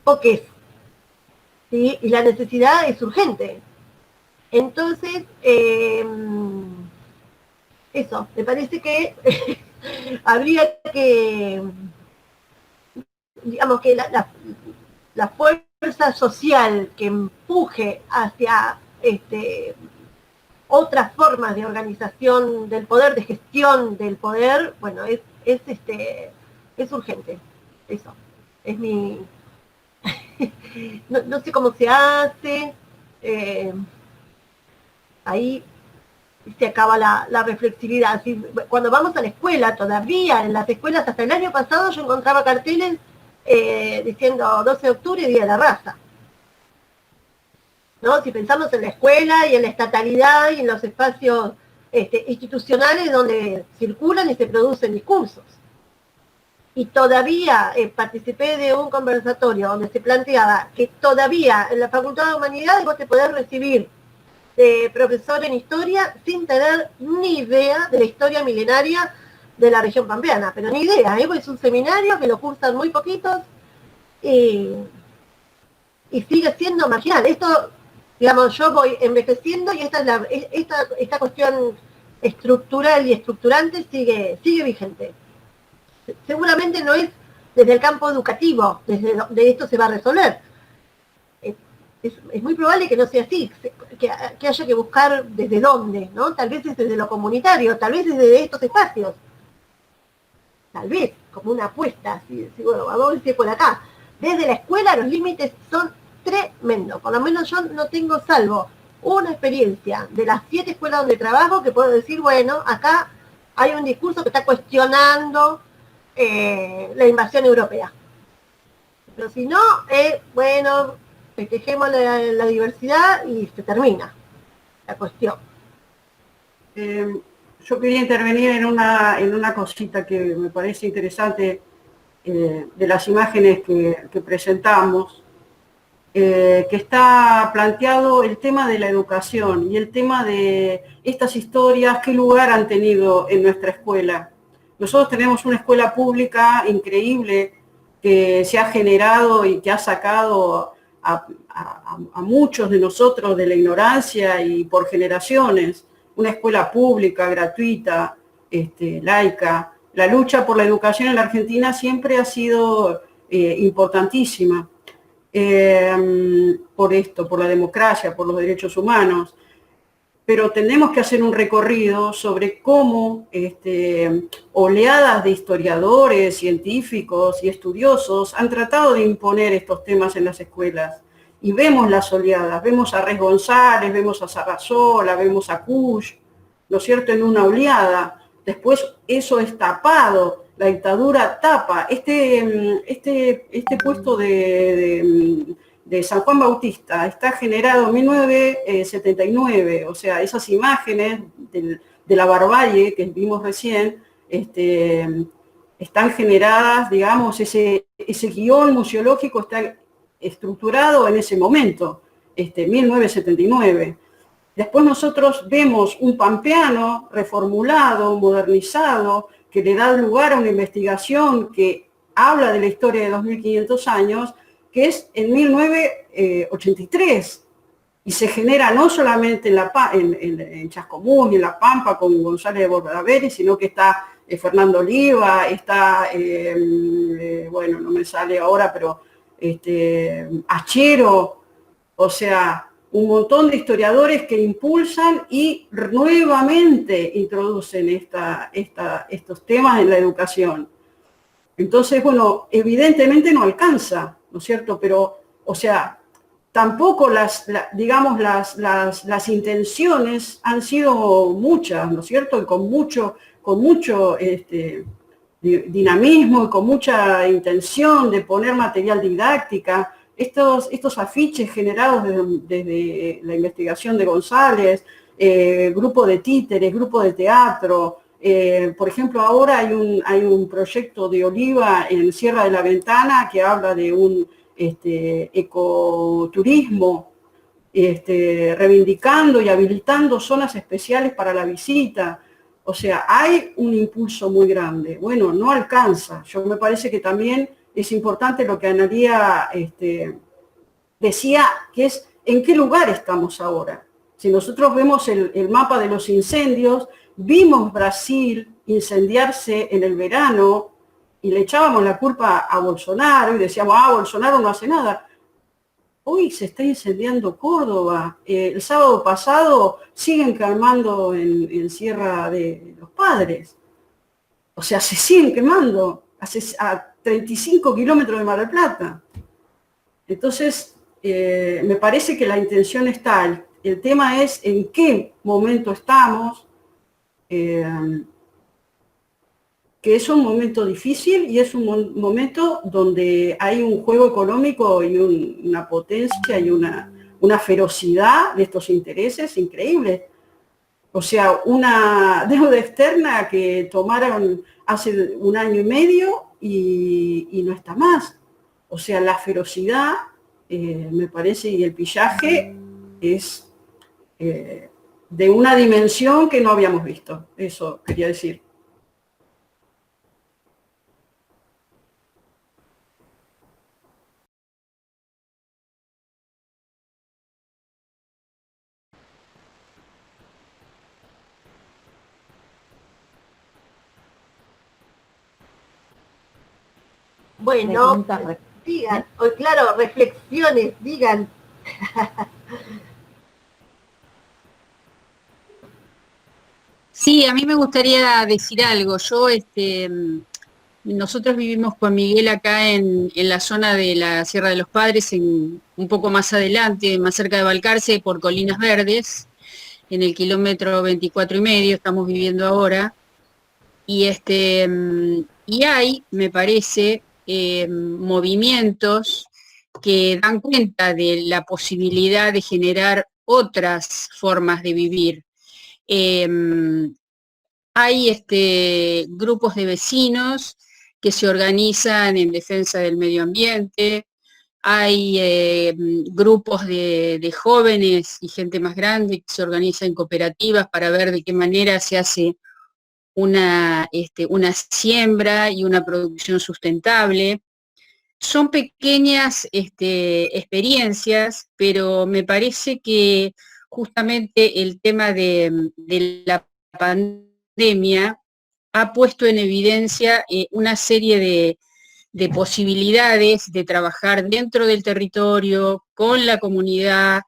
poques, ¿sí? Y la necesidad es urgente. Entonces, eso, me parece que habría que, digamos que la fuerza social que empuje hacia otras formas de organización del poder, de gestión del poder, bueno, es urgente. Eso. Es mi... no sé cómo se hace. Ahí se acaba la reflexividad. Así, cuando vamos a la escuela, todavía en las escuelas, hasta el año pasado yo encontraba carteles diciendo 12 de octubre, Día de la Raza. ¿No? Si pensamos en la escuela y en la estatalidad y en los espacios institucionales donde circulan y se producen discursos. Y todavía participé de un conversatorio donde se planteaba que todavía en la Facultad de Humanidades vos te podés recibir de profesor en historia sin tener ni idea de la historia milenaria de la región pampeana, pero ni idea, es un seminario que lo cursan muy poquitos y sigue siendo marginal. Esto, digamos, yo voy envejeciendo y esta cuestión estructural y estructurante sigue vigente. Seguramente no es desde el campo educativo, desde donde esto se va a resolver. Es muy probable que no sea así, que haya que buscar desde dónde, ¿no? Tal vez es desde lo comunitario, tal vez desde estos espacios. tal vez, como una apuesta, si bueno, vamos a ver si es por acá. Desde la escuela los límites son tremendos, por lo menos yo no tengo, salvo una experiencia de las 7 escuelas donde trabajo, que puedo decir, bueno, acá hay un discurso que está cuestionando la invasión europea. Pero si no, bueno, festejemos la diversidad y se termina la cuestión. Yo quería intervenir en una cosita que me parece interesante de las imágenes que presentamos, que está planteado el tema de la educación y el tema de estas historias, qué lugar han tenido en nuestra escuela. Nosotros tenemos una escuela pública increíble que se ha generado y que ha sacado a muchos de nosotros de la ignorancia y por generaciones, una escuela pública, gratuita, laica. La lucha por la educación en la Argentina siempre ha sido importantísima. Por esto, por la democracia, por los derechos humanos, pero tenemos que hacer un recorrido sobre cómo oleadas de historiadores, científicos y estudiosos han tratado de imponer estos temas en las escuelas. Y vemos las oleadas, vemos a Res González, vemos a Sarasola, vemos a Kusch, ¿no es cierto?, en una oleada. Después eso es tapado, la dictadura tapa. Este puesto de San Juan Bautista está generado en 1979, o sea, esas imágenes de la barbarie que vimos recién, están generadas, digamos, ese guión museológico está estructurado en ese momento, 1979. Después nosotros vemos un pampeano reformulado, modernizado, que le da lugar a una investigación que habla de la historia de 2500 años, que es en 1983, y se genera no solamente en Chascomús y en La Pampa con González de Bordaberry, sino que está Fernando Oliva, está, bueno, no me sale ahora, pero Achero, o sea, un montón de historiadores que impulsan y nuevamente introducen estos temas en la educación. Entonces, bueno, evidentemente no alcanza, ¿no es cierto? Pero, o sea, tampoco las intenciones han sido muchas, ¿no es cierto? Y con mucho dinamismo y con mucha intención de poner material didáctica. Estos afiches generados desde la investigación de González, grupo de títeres, grupo de teatro. Por ejemplo, ahora hay un proyecto de Oliva en Sierra de la Ventana que habla de un ecoturismo, reivindicando y habilitando zonas especiales para la visita. O sea, hay un impulso muy grande. Bueno, no alcanza. Yo me parece que también es importante lo que Analía decía, que es en qué lugar estamos ahora. Si nosotros vemos el mapa de los incendios, vimos Brasil incendiarse en el verano y le echábamos la culpa a Bolsonaro y decíamos, Bolsonaro no hace nada. Hoy se está incendiando Córdoba. El sábado pasado siguen quemando en Sierra de los Padres. O sea, se siguen quemando a 35 kilómetros de Mar del Plata. Entonces, me parece que la intención está. El tema es en qué momento estamos, que es un momento difícil y es un momento donde hay un juego económico y una potencia y una ferocidad de estos intereses increíbles. O sea, una deuda externa que tomaron hace 1 año y medio y no está más. O sea, la ferocidad, me parece, y el pillaje es de una dimensión que no habíamos visto. Eso quería decir. Bueno, digan, o claro, reflexiones, digan. Sí, a mí me gustaría decir algo. Yo nosotros vivimos con Miguel acá en la zona de la Sierra de los Padres, un poco más adelante, más cerca de Balcarce, por Colinas Verdes, en el kilómetro 24,5 estamos viviendo ahora. Y hay, me parece, movimientos que dan cuenta de la posibilidad de generar otras formas de vivir. Hay grupos de vecinos que se organizan en defensa del medio ambiente, hay grupos de jóvenes y gente más grande que se organiza en cooperativas para ver de qué manera se hace una siembra y una producción sustentable. Son pequeñas experiencias, pero me parece que justamente el tema de la pandemia ha puesto en evidencia una serie de posibilidades de trabajar dentro del territorio, con la comunidad,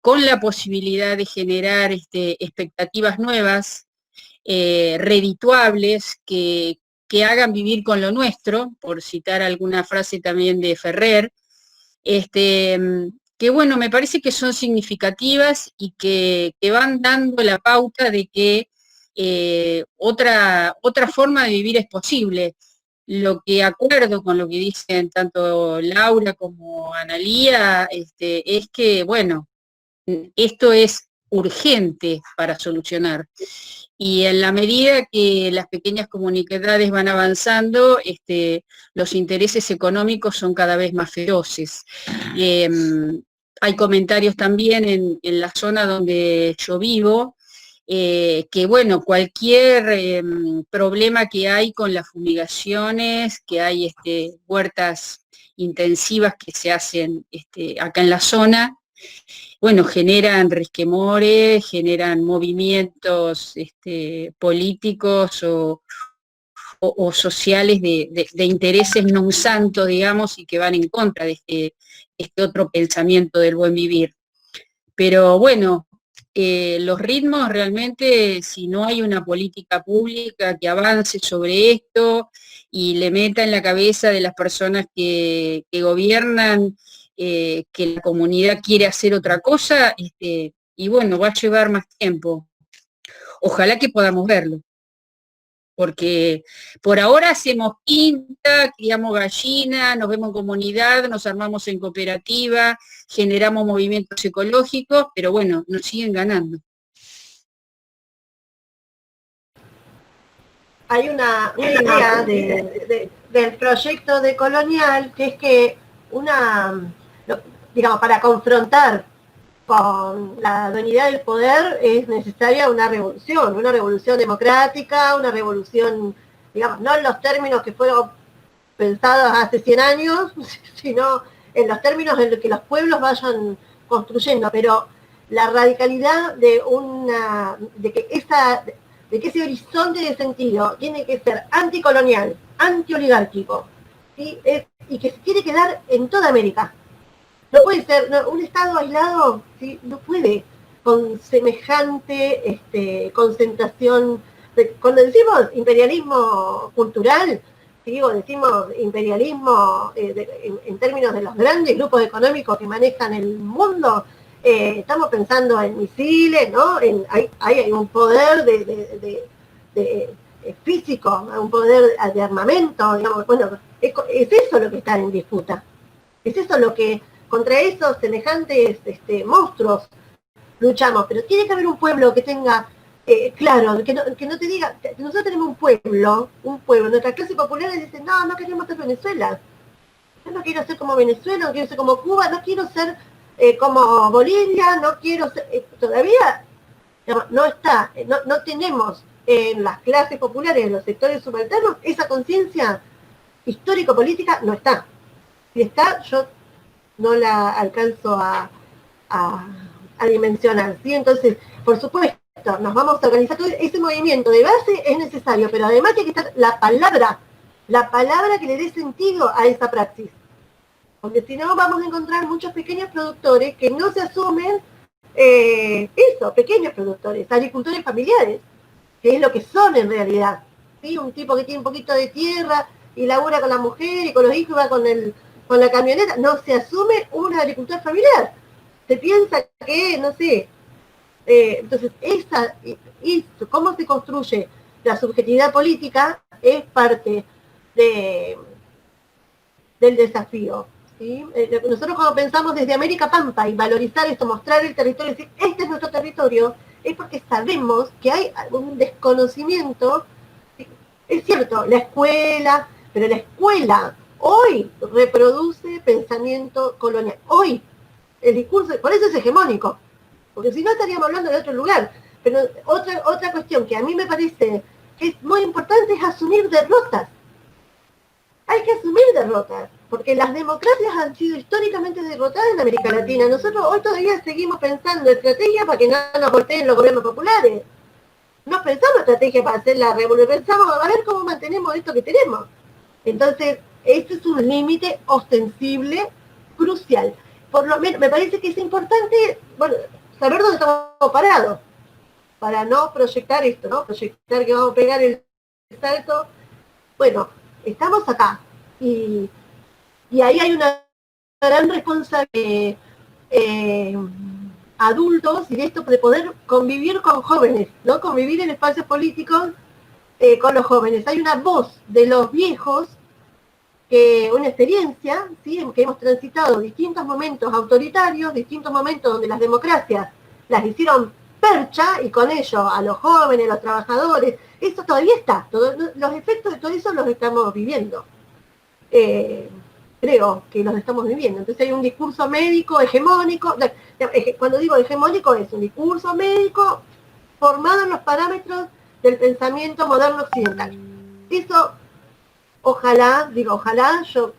con la posibilidad de generar expectativas nuevas, redituables, que hagan vivir con lo nuestro, por citar alguna frase también de Ferrer, que bueno, me parece que son significativas y que van dando la pauta de que otra forma de vivir es posible. Lo que acuerdo con lo que dicen tanto Laura como Analía, es que, bueno, esto es urgente para solucionar. Y en la medida que las pequeñas comunidades van avanzando, los intereses económicos son cada vez más feroces. Hay comentarios también en la zona donde yo vivo, que bueno, cualquier problema que hay con las fumigaciones, que hay huertas intensivas que se hacen acá en la zona, bueno, generan resquemores, generan movimientos políticos o sociales de intereses non santos, digamos, y que van en contra de este otro pensamiento del buen vivir. Pero bueno, los ritmos realmente, si no hay una política pública que avance sobre esto y le meta en la cabeza de las personas que gobiernan, que la comunidad quiere hacer otra cosa, y bueno, va a llevar más tiempo. Ojalá que podamos verlo, porque por ahora hacemos quinta, criamos gallina, nos vemos en comunidad, nos armamos en cooperativa, generamos movimientos ecológicos, pero bueno, nos siguen ganando. Hay una idea del proyecto de Colonial, que es que digamos, para confrontar con la dualidad del poder es necesaria una revolución democrática, una revolución, digamos, no en los términos que fueron pensados hace 100 años, sino en los términos en los que los pueblos vayan construyendo, pero la radicalidad de que ese horizonte de sentido tiene que ser anticolonial, antioligárquico, ¿sí? Y que se tiene que dar en toda América. No puede ser, un Estado aislado, ¿sí? No puede con semejante concentración. Cuando decimos imperialismo cultural, ¿sí? O decimos imperialismo en términos de los grandes grupos económicos que manejan el mundo, estamos pensando en misiles, ¿no? Hay un poder físico, un poder de armamento, digamos. Bueno, es eso lo que está en disputa. Es eso lo que, contra esos semejantes monstruos luchamos. Pero tiene que haber un pueblo que tenga claro, que no te diga, que nosotros tenemos un pueblo, nuestra clase popular dice, no queremos ser Venezuela. Yo no quiero ser como Venezuela, no quiero ser como Cuba, no quiero ser como Bolivia, no quiero ser, todavía no está, no tenemos en las clases populares, en los sectores subalternos, esa conciencia histórico-política no está. Si está, yo no la alcanzo a dimensionar, ¿sí? Entonces, por supuesto, nos vamos a organizar. Todo ese movimiento de base es necesario, pero además tiene que estar la palabra que le dé sentido a esa praxis. Porque si no, vamos a encontrar muchos pequeños productores que no se asumen pequeños productores, agricultores familiares, que es lo que son en realidad. ¿Sí? Un tipo que tiene un poquito de tierra, y labura con la mujer y con los hijos y va con la camioneta, no se asume un agricultor familiar. Se piensa que, no sé, entonces cómo se construye la subjetividad política es parte del desafío. ¿Sí? Nosotros cuando pensamos desde América Pampa y valorizar esto, mostrar el territorio, decir, este es nuestro territorio, es porque sabemos que hay un desconocimiento. Es cierto, la escuela, pero la escuela hoy reproduce pensamiento colonial. Hoy, el discurso, por eso es hegemónico, porque si no estaríamos hablando de otro lugar. Pero otra cuestión que a mí me parece que es muy importante es asumir derrotas. Hay que asumir derrotas, porque las democracias han sido históricamente derrotadas en América Latina. Nosotros hoy todavía seguimos pensando estrategias para que no nos volteen los gobiernos populares. No pensamos estrategias para hacer la revolución, pensamos a ver cómo mantenemos esto que tenemos. Entonces, este es un límite ostensible, crucial. Por lo menos, me parece que es importante, bueno, saber dónde estamos parados, para no proyectar esto, ¿no? Proyectar que vamos a pegar el salto. Bueno, estamos acá, y ahí hay una gran responsabilidad adultos y de esto de poder convivir con jóvenes, ¿no? Convivir en espacios políticos con los jóvenes. Hay una voz de los viejos, una experiencia, ¿sí? Que hemos transitado distintos momentos autoritarios, distintos momentos donde las democracias las hicieron percha y con ello a los jóvenes, a los trabajadores, eso todavía está, los efectos de todo eso los estamos viviendo. Creo que los estamos viviendo. Entonces hay un discurso médico hegemónico, cuando digo hegemónico es un discurso médico formado en los parámetros del pensamiento moderno occidental. Eso, ojalá yo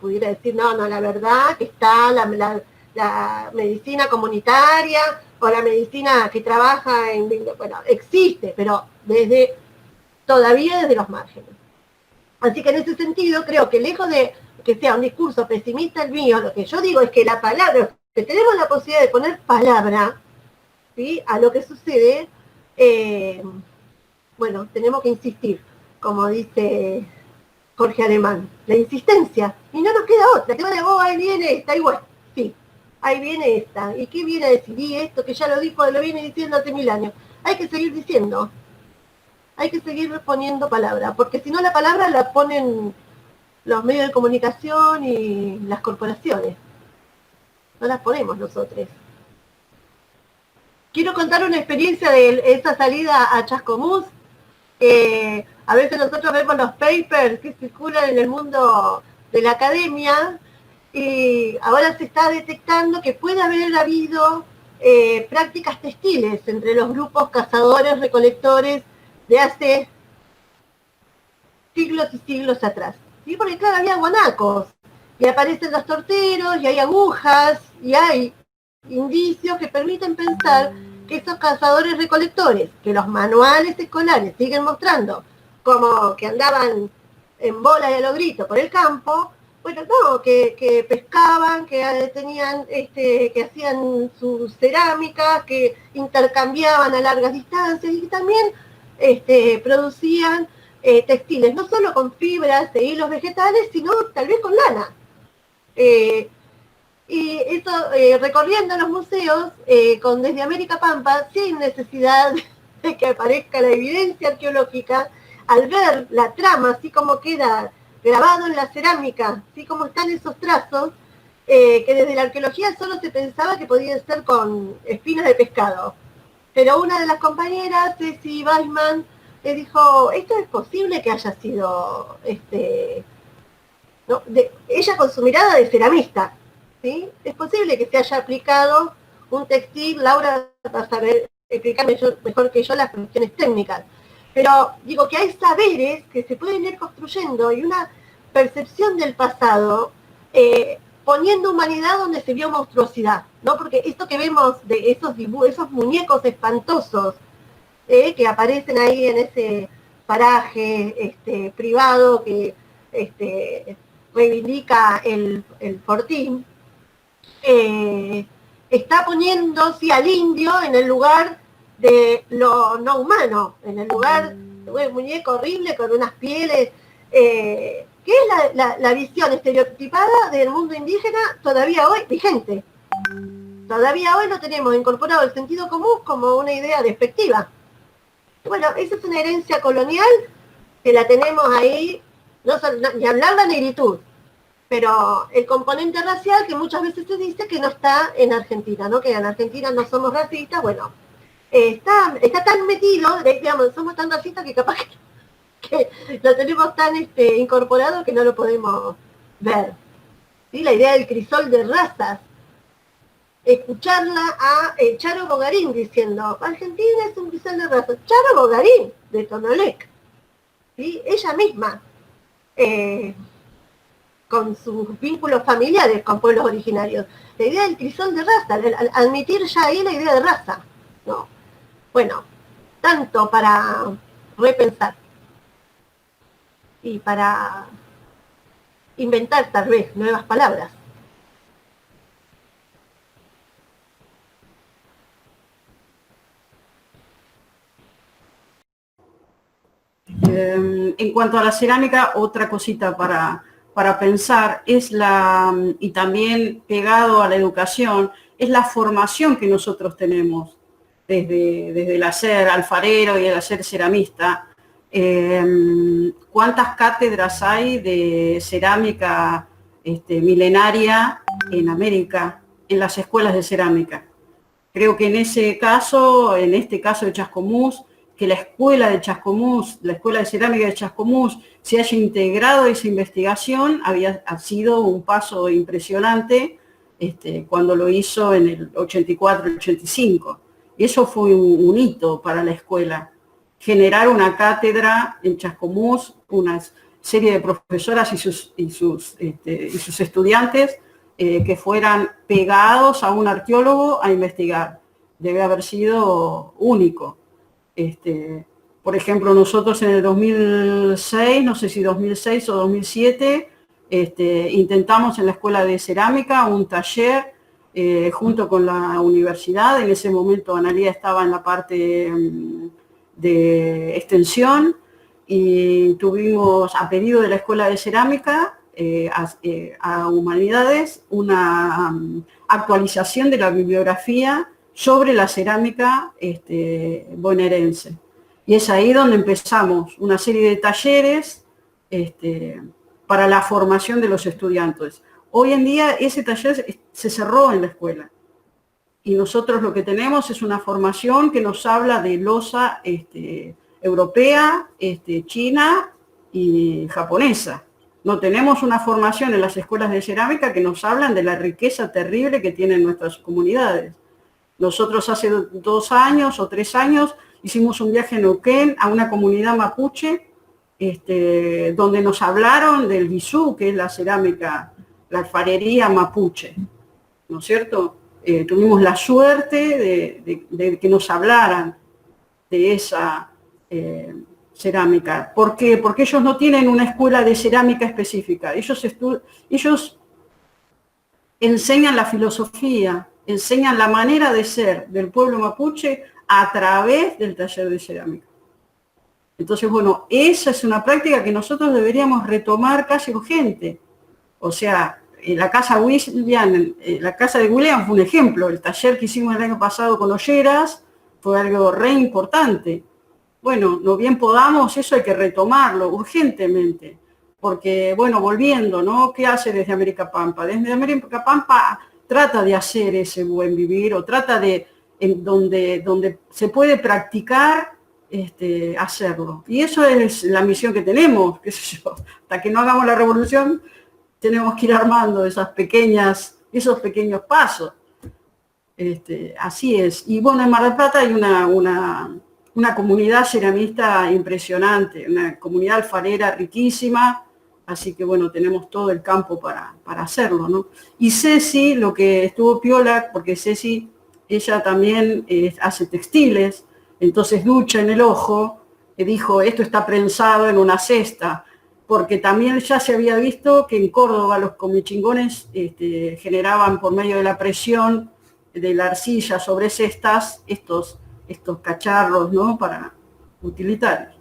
pudiera decir, no, la verdad que está la medicina comunitaria o la medicina que trabaja bueno, existe, pero todavía desde los márgenes. Así que en ese sentido creo que lejos de que sea un discurso pesimista el mío, lo que yo digo es que la palabra, que tenemos la posibilidad de poner palabra, ¿sí?, a lo que sucede, bueno, tenemos que insistir, como dice Jorge Alemán, la insistencia, y no nos queda otra, que ahí viene esta, igual, sí, ahí viene esta, ¿y qué viene a decir? Y esto que ya lo viene diciendo hace 1000 años, hay que seguir diciendo. Hay que seguir poniendo palabra, porque si no la palabra la ponen los medios de comunicación y las corporaciones. No las ponemos nosotros. Quiero contar una experiencia de esa salida a Chascomús. A veces nosotros vemos los papers que circulan en el mundo de la academia y ahora se está detectando que puede haber habido prácticas textiles entre los grupos cazadores, recolectores, de hace siglos y siglos atrás. ¿Sí? Porque claro, había guanacos, y aparecen los torteros, y hay agujas, y hay indicios que permiten pensar que esos cazadores recolectores, que los manuales escolares siguen mostrando como que andaban en bola y a lo grito por el campo, bueno, no, que pescaban, que tenían, que hacían sus cerámicas, que intercambiaban a largas distancias, y también producían textiles, no solo con fibras de hilos vegetales, sino tal vez con lana. Y eso, recorriendo los museos, desde América Pampa, sin necesidad de que aparezca la evidencia arqueológica, al ver la trama, así como queda grabado en la cerámica, así como están esos trazos, que desde la arqueología solo se pensaba que podían ser con espinas de pescado. Pero una de las compañeras, Ceci Weisman, le dijo, esto es posible que haya sido, ¿no? Ella con su mirada de ceramista, ¿sí? Es posible que se haya aplicado un textil, Laura va a saber explicarme mejor que yo las cuestiones técnicas, pero digo que hay saberes que se pueden ir construyendo y una percepción del pasado, poniendo humanidad donde se vio monstruosidad, ¿no? Porque esto que vemos de esos muñecos espantosos que aparecen ahí en ese paraje privado que reivindica el Fortín, está poniendo sí, al indio en el lugar de lo no humano, en el lugar de un muñeco horrible con unas pieles que es la visión estereotipada del mundo indígena todavía hoy vigente. Todavía hoy lo tenemos incorporado el sentido común como una idea despectiva. Bueno, esa es una herencia colonial que la tenemos ahí, ni hablar la negritud, pero el componente racial que muchas veces se dice que no está en Argentina, ¿no? Que en Argentina no somos racistas, bueno, está tan metido, digamos, somos tan racistas que capaz que lo tenemos tan incorporado que no lo podemos ver. ¿Sí? La idea del crisol de razas, escucharla a Charo Bogarín diciendo, Argentina es un crisol de razas. Charo Bogarín, de Tonolec, ¿sí? Ella misma, con sus vínculos familiares con pueblos originarios. La idea del crisol de raza, admitir ya ahí la idea de raza, ¿no? Bueno, tanto para repensar y para inventar tal vez nuevas palabras. En cuanto a la cerámica, otra cosita para pensar es y también pegado a la educación, es la formación que nosotros tenemos desde el hacer alfarero y el hacer ceramista. ¿Cuántas cátedras hay de cerámica milenaria en América, en las escuelas de cerámica? Creo que en este caso de Chascomús, que la escuela de Chascomús, la escuela de cerámica de Chascomús, se haya integrado a esa investigación, ha sido un paso impresionante cuando lo hizo en el 84-85. Y eso fue un hito para la escuela. Generar una cátedra en Chascomús, una serie de profesoras y sus estudiantes que fueran pegados a un arqueólogo a investigar. Debe haber sido único. Por ejemplo, nosotros en el 2006, no sé si 2006 o 2007, intentamos en la Escuela de Cerámica un taller junto con la universidad. En ese momento Analía estaba en la parte de extensión y tuvimos, a pedido de la Escuela de Cerámica, a Humanidades, una actualización de la bibliografía sobre la cerámica bonaerense. Y es ahí donde empezamos una serie de talleres para la formación de los estudiantes. Hoy en día ese taller se cerró en la escuela. Y nosotros lo que tenemos es una formación que nos habla de loza europea, china y japonesa. No tenemos una formación en las escuelas de cerámica que nos hablan de la riqueza terrible que tienen nuestras comunidades. Nosotros hace 2 años o 3 años hicimos un viaje en Neuquén a una comunidad mapuche, donde nos hablaron del guisú, que es la cerámica, la alfarería mapuche, ¿no es cierto? Tuvimos la suerte de que nos hablaran de esa cerámica. ¿Por qué? Porque ellos no tienen una escuela de cerámica específica. Ellos enseñan la filosofía, enseñan la manera de ser del pueblo mapuche a través del taller de cerámica. Entonces, bueno, esa es una práctica que nosotros deberíamos retomar casi urgente. O sea, la casa de William fue un ejemplo. El taller que hicimos el año pasado con Olleras fue algo re importante. Bueno, no bien podamos, eso hay que retomarlo urgentemente. Porque, bueno, volviendo, ¿no? ¿Qué hace desde América Pampa? Desde América Pampa trata de hacer ese buen vivir, o trata de, donde se puede practicar, hacerlo. Y eso es la misión que tenemos, qué sé yo. Hasta que no hagamos la revolución, tenemos que ir armando esos pequeños pasos. Así es. Y bueno, en Mar del Plata hay una comunidad ceramista impresionante, una comunidad alfarera riquísima, así que bueno, tenemos todo el campo para hacerlo, ¿no? Y Ceci, lo que estuvo piola, porque Ceci, ella también hace textiles, entonces Ducha en el Ojo dijo, esto está prensado en una cesta, porque también ya se había visto que en Córdoba los comichingones generaban por medio de la presión de la arcilla sobre cestas estos cacharros, ¿no? Para utilitarios.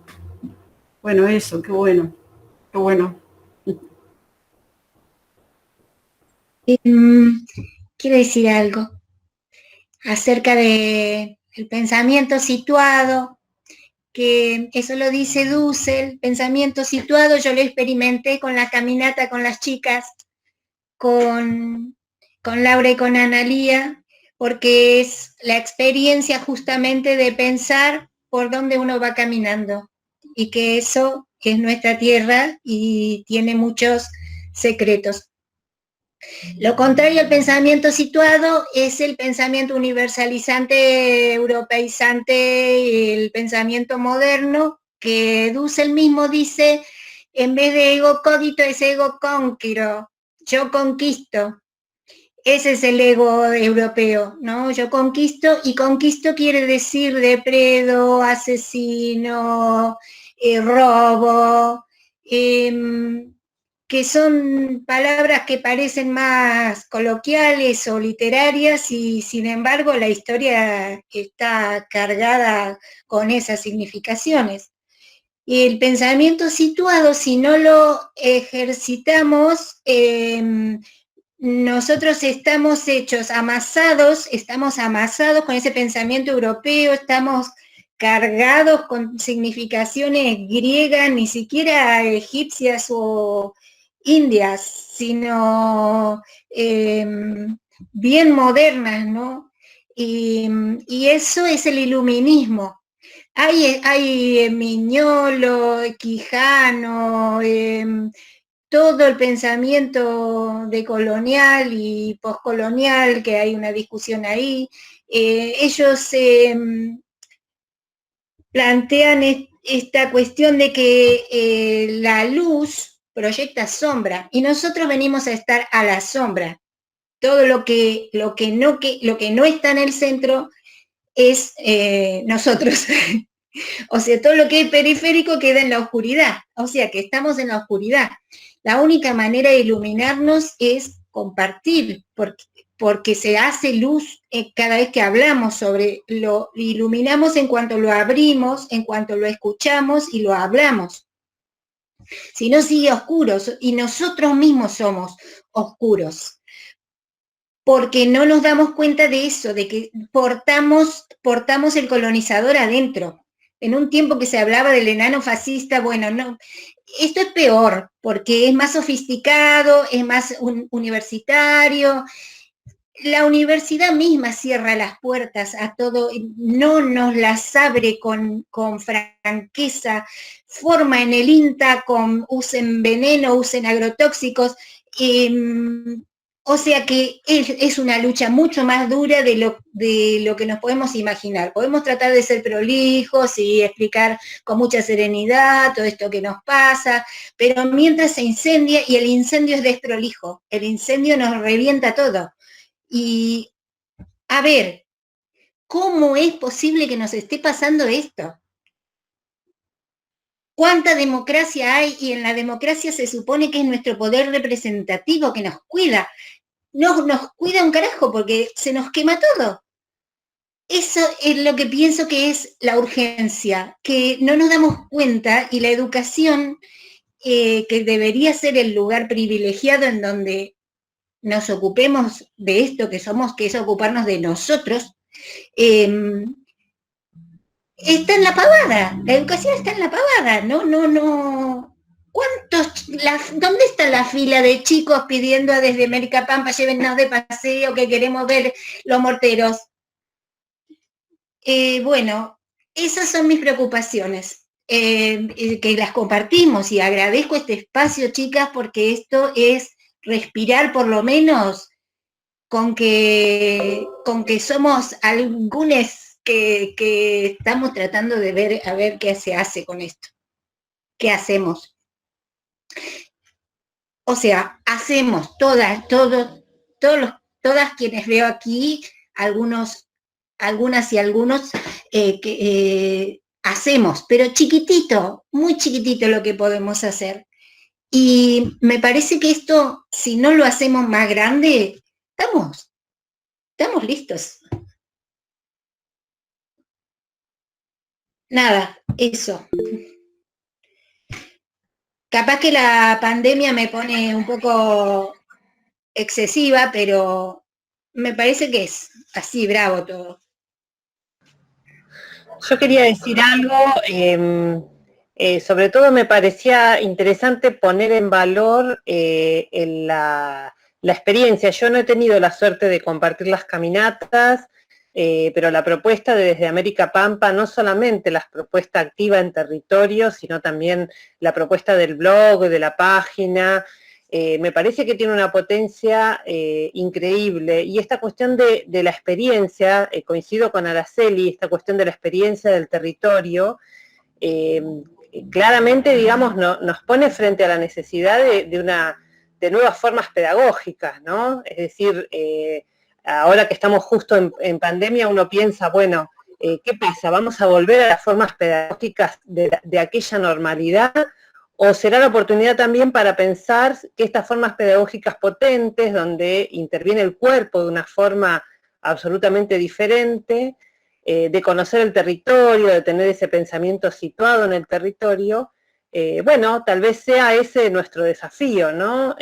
Bueno, eso, qué bueno. Qué bueno. Quiero decir algo acerca de el pensamiento situado, que eso lo dice Dussel, pensamiento situado, yo lo experimenté con la caminata con las chicas, con Laura y con Analía, porque es la experiencia justamente de pensar por dónde uno va caminando, y que eso es nuestra tierra y tiene muchos secretos. Lo contrario al pensamiento situado es el pensamiento universalizante, europeizante, el pensamiento moderno, que Dussel mismo dice, en vez de ego cogito es ego conquiro, yo conquisto. Ese es el ego europeo, ¿no? Yo conquisto, y conquisto quiere decir depredo, asesino, robo, que son palabras que parecen más coloquiales o literarias, y sin embargo la historia está cargada con esas significaciones. Y el pensamiento situado, si no lo ejercitamos, nosotros estamos estamos amasados con ese pensamiento europeo, estamos cargados con significaciones griegas, ni siquiera egipcias o indias, sino bien modernas, ¿no? Y eso es el iluminismo. Hay Miñolo, Quijano, todo el pensamiento decolonial y poscolonial, que hay una discusión ahí, ellos plantean esta cuestión de que la luz proyecta sombra, y nosotros venimos a estar a la sombra. Todo lo que no está en el centro es nosotros. O sea, todo lo que es periférico queda en la oscuridad. O sea, que estamos en la oscuridad. La única manera de iluminarnos es compartir, porque se hace luz cada vez que hablamos lo iluminamos en cuanto lo abrimos, en cuanto lo escuchamos y lo hablamos. Si no, sigue oscuro, y nosotros mismos somos oscuros, porque no nos damos cuenta de eso, de que portamos el colonizador adentro. En un tiempo que se hablaba del enano fascista, bueno, no, esto es peor, porque es más sofisticado, es más universitario. La universidad misma cierra las puertas a todo, no nos las abre con franqueza, forma en el INTA usen veneno, usen agrotóxicos, o sea que es una lucha mucho más dura de lo que nos podemos imaginar. Podemos tratar de ser prolijos y explicar con mucha serenidad todo esto que nos pasa, pero mientras se incendia, y el incendio es desprolijo, el incendio nos revienta todo. Y a ver, ¿cómo es posible que nos esté pasando esto? ¿Cuánta democracia hay? Y en la democracia se supone que es nuestro poder representativo que nos cuida. No nos cuida un carajo porque se nos quema todo. Eso es lo que pienso que es la urgencia, que no nos damos cuenta, y la educación, que debería ser el lugar privilegiado en donde nos ocupemos de esto que somos, que es ocuparnos de nosotros, está en la pavada. La educación está en la pavada. No. ¿Dónde está la fila de chicos pidiendo desde América Pampa, llévennos de paseo, que queremos ver los morteros? Bueno, esas son mis preocupaciones, que las compartimos, y agradezco este espacio, chicas, porque esto es respirar, por lo menos, con que somos algunos que estamos tratando de ver a ver qué se hace con esto. ¿Qué hacemos? O sea, hacemos todas quienes veo aquí, algunas y algunos, hacemos, pero chiquitito, muy chiquitito lo que podemos hacer. Y me parece que esto, si no lo hacemos más grande, estamos listos. Nada, eso. Capaz que la pandemia me pone un poco excesiva, pero me parece que es así, bravo todo. Yo quería decir algo, sobre todo me parecía interesante poner en valor la experiencia. Yo no he tenido la suerte de compartir las caminatas, pero la propuesta de Desde América Pampa, no solamente la propuesta activa en territorio, sino también la propuesta del blog, de la página, me parece que tiene una potencia increíble. Y esta cuestión de la experiencia, coincido con Araceli, esta cuestión de la experiencia del territorio, claramente, digamos, nos pone frente a la necesidad de nuevas formas pedagógicas, ¿no? Es decir, ahora que estamos justo en pandemia, uno piensa, bueno, ¿qué pasa? ¿Vamos a volver a las formas pedagógicas de aquella normalidad? ¿O será la oportunidad también para pensar que estas formas pedagógicas potentes, donde interviene el cuerpo de una forma absolutamente diferente, de conocer el territorio, de tener ese pensamiento situado en el territorio, bueno, tal vez sea ese nuestro desafío, ¿no?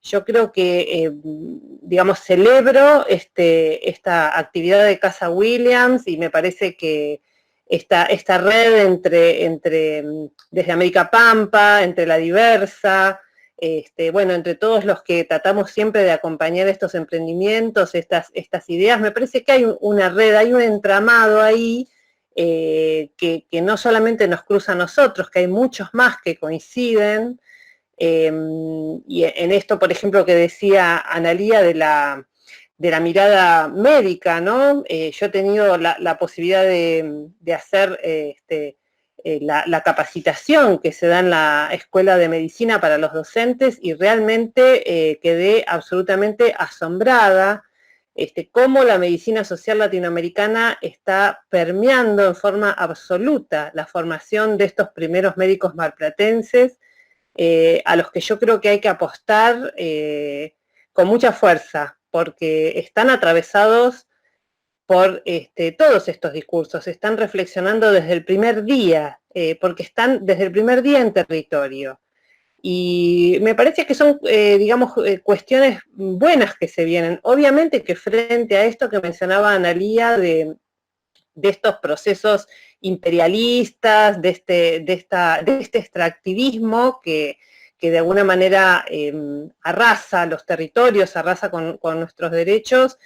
Yo creo que, digamos, celebro esta actividad de Casa Williams y me parece que esta red entre Desde América Pampa, entre La Diversa, bueno, entre todos los que tratamos siempre de acompañar estos emprendimientos, estas ideas, me parece que hay una red, hay un entramado ahí que no solamente nos cruza a nosotros, que hay muchos más que coinciden, y en esto, por ejemplo, que decía Analía de la mirada médica, ¿no? Yo he tenido la posibilidad de hacer la capacitación que se da en la Escuela de Medicina para los docentes y realmente quedé absolutamente asombrada cómo la medicina social latinoamericana está permeando en forma absoluta la formación de estos primeros médicos marplatenses, a los que yo creo que hay que apostar con mucha fuerza, porque están atravesados por todos estos discursos, están reflexionando desde el primer día, porque están desde el primer día en territorio. Y me parece que son, digamos, cuestiones buenas que se vienen. Obviamente que frente a esto que mencionaba Analía de estos procesos imperialistas, de este extractivismo que de alguna manera arrasa los territorios, arrasa con nuestros derechos,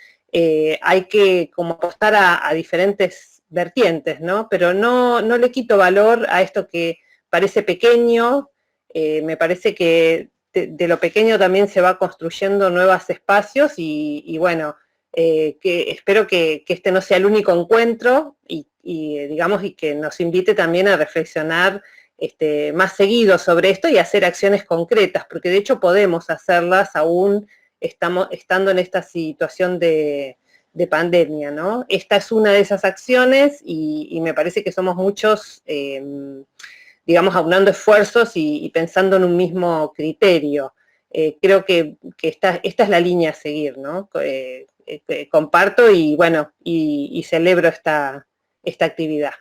hay que como apostar a diferentes vertientes, ¿no? Pero no le quito valor a esto que parece pequeño, me parece que de lo pequeño también se va construyendo nuevos espacios y bueno, que espero que este no sea el único encuentro digamos, y que nos invite también a reflexionar más seguido sobre esto y hacer acciones concretas, porque de hecho podemos hacerlas aún estando en esta situación de pandemia, ¿no? Esta es una de esas acciones y me parece que somos muchos, digamos, aunando esfuerzos y pensando en un mismo criterio. Creo que esta es la línea a seguir, ¿no? Comparto y bueno, y celebro esta actividad.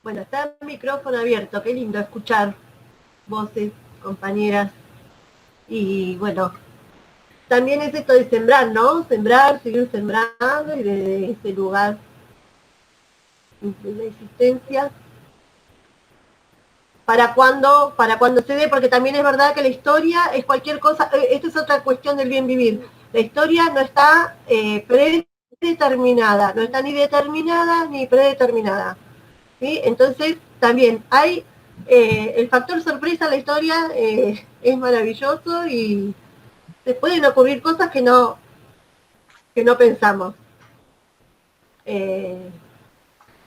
Bueno, está el micrófono abierto, qué lindo escuchar voces, compañeras. Y bueno, también es esto de sembrar, ¿no? Sembrar, seguir sembrando y desde ese lugar de la existencia. Para cuando se dé, porque también es verdad que la historia es cualquier cosa, esto es otra cuestión del bien vivir. La historia no está predeterminada, no está ni determinada ni predeterminada. ¿Sí? Entonces, también hay el factor sorpresa en la historia, es maravilloso y se pueden ocurrir cosas que no pensamos.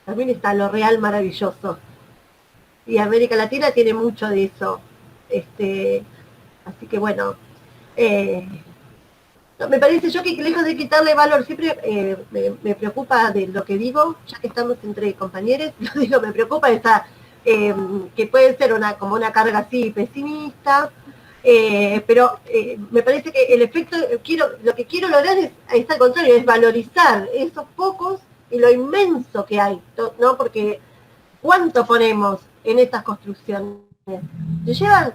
También está lo real maravilloso. Y América Latina tiene mucho de eso. Así que bueno, No, me parece yo que lejos de quitarle valor, siempre me preocupa de lo que digo, ya que estamos entre compañeros, lo digo, me preocupa esa, que puede ser como una carga así pesimista, pero me parece que el efecto, lo que quiero lograr es al contrario, es valorizar esos pocos y lo inmenso que hay, ¿no? Porque ¿cuánto ponemos en estas construcciones? Te llevan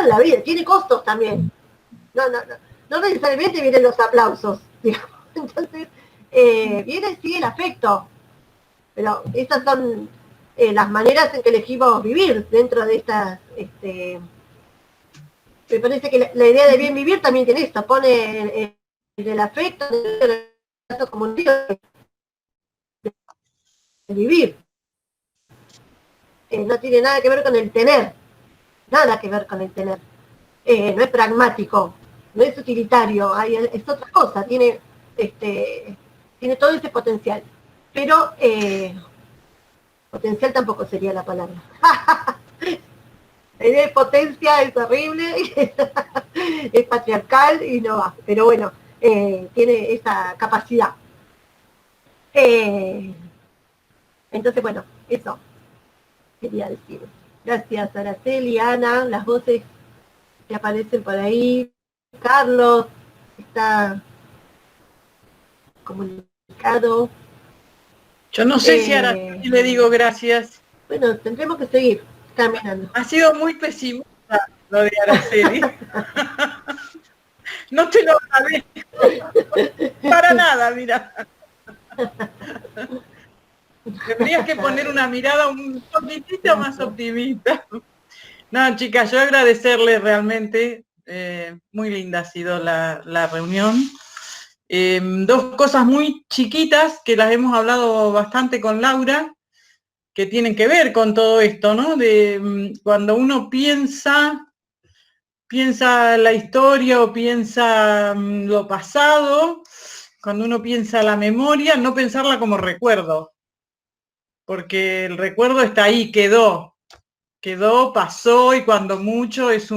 la vida, tiene costos también. No necesariamente vienen los aplausos, digamos. Entonces, sigue el afecto. Pero esas son las maneras en que elegimos vivir dentro de estas... me parece que la idea de bien vivir también tiene esto, pone el afecto, el afecto comunitario de vivir. No tiene nada que ver con el tener, nada que ver con el tener. No es pragmático, no es utilitario, es otra cosa, tiene todo ese potencial. Pero potencial tampoco sería la palabra. La idea de potencia es horrible, es patriarcal y no va. Pero bueno, tiene esa capacidad. Entonces, bueno, eso quería decir. Gracias, Araceli, Ana, las voces que aparecen por ahí. Carlos está comunicado. Yo no sé si ahora le digo gracias. Bueno, tendremos que seguir caminando. Ha sido muy pesimista lo de Araceli. No te lo agradezco. Para nada, mira. Tendrías que poner una mirada un poquitito más optimista. No, chicas, yo agradecerle realmente. Muy linda ha sido la reunión. Dos cosas muy chiquitas que las hemos hablado bastante con Laura, que tienen que ver con todo esto, ¿no? De cuando uno piensa la historia o piensa lo pasado, cuando uno piensa la memoria, no pensarla como recuerdo, porque el recuerdo está ahí, quedó, pasó y cuando mucho es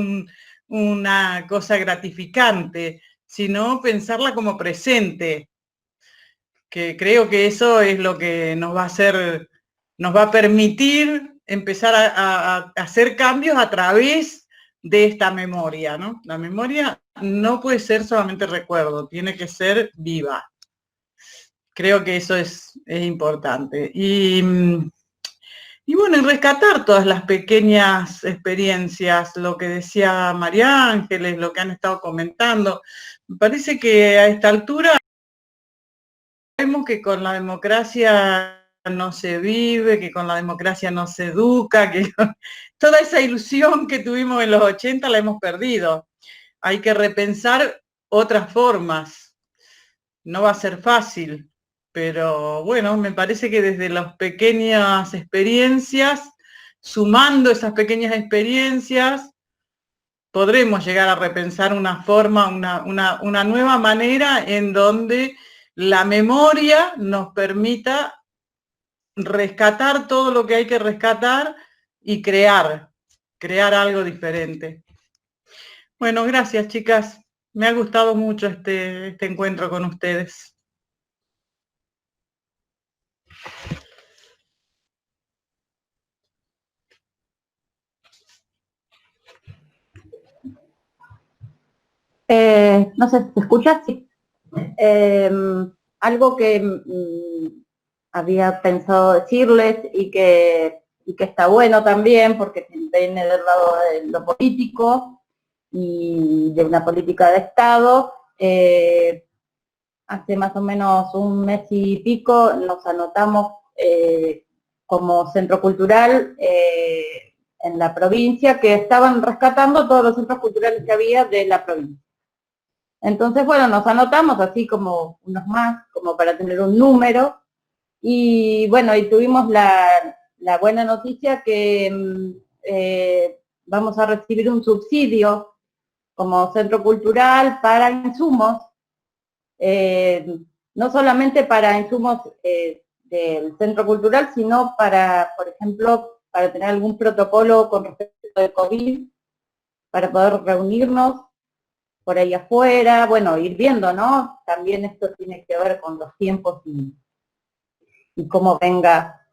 una cosa gratificante, sino pensarla como presente, que creo que eso es lo que nos va a permitir empezar a hacer cambios a través de esta memoria, ¿no? La memoria no puede ser solamente recuerdo, tiene que ser viva. Creo que eso es importante. Y bueno, en rescatar todas las pequeñas experiencias, lo que decía María Ángeles, lo que han estado comentando. Me parece que a esta altura vemos que con la democracia no se vive, que con la democracia no se educa, que toda esa ilusión que tuvimos en los 80 la hemos perdido. Hay que repensar otras formas. No va a ser fácil, pero bueno, me parece que desde las pequeñas experiencias, sumando esas pequeñas experiencias, podremos llegar a repensar una forma, una nueva manera en donde la memoria nos permita rescatar todo lo que hay que rescatar y crear algo diferente. Bueno, gracias, chicas. Me ha gustado mucho este encuentro con ustedes. No sé, ¿te escuchas? Sí. Algo que había pensado decirles y que está bueno también, porque viene del lado de lo político y de una política de Estado. Hace más o menos un mes y pico nos anotamos como centro cultural en la provincia, que estaban rescatando todos los centros culturales que había de la provincia. Entonces, bueno, nos anotamos así como unos más, como para tener un número, y bueno, y tuvimos la buena noticia que vamos a recibir un subsidio como centro cultural para insumos, no solamente para insumos del centro cultural, sino para, por ejemplo, para tener algún protocolo con respecto al COVID, para poder reunirnos. por ahí afuera, bueno, ir viendo, ¿no? También esto tiene que ver con los tiempos y cómo venga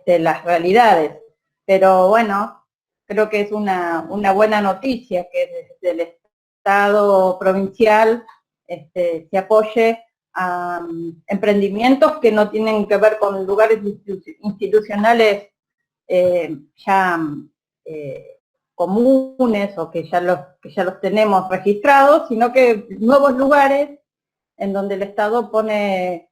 las realidades. Pero bueno, creo que es una buena noticia que desde el Estado provincial se apoye a emprendimientos que no tienen que ver con lugares institucionales ya comunes o que ya los tenemos registrados, sino que nuevos lugares en donde el Estado pone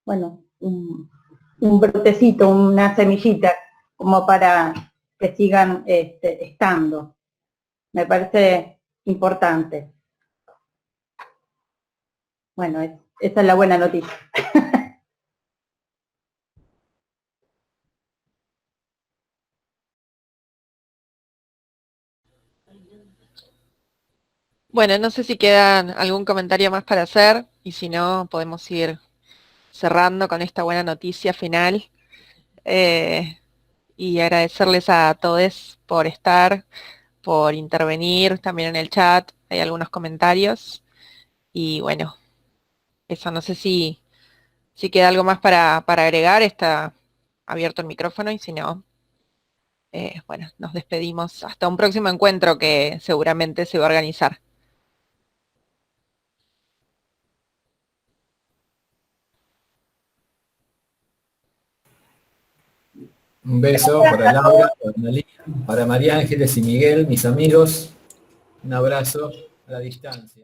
bueno, un brotecito, una semillita, como para que sigan estando. Me parece importante. Bueno, esa es la buena noticia. Bueno, no sé si quedan algún comentario más para hacer, y si no, podemos ir cerrando con esta buena noticia final. Y agradecerles a todos por estar, por intervenir también en el chat, hay algunos comentarios. Y bueno, eso, no sé si queda algo más para agregar, está abierto el micrófono, y si no, bueno, nos despedimos hasta un próximo encuentro que seguramente se va a organizar. Un beso para Laura, para Analía, para María Ángeles y Miguel, mis amigos. Un abrazo a la distancia.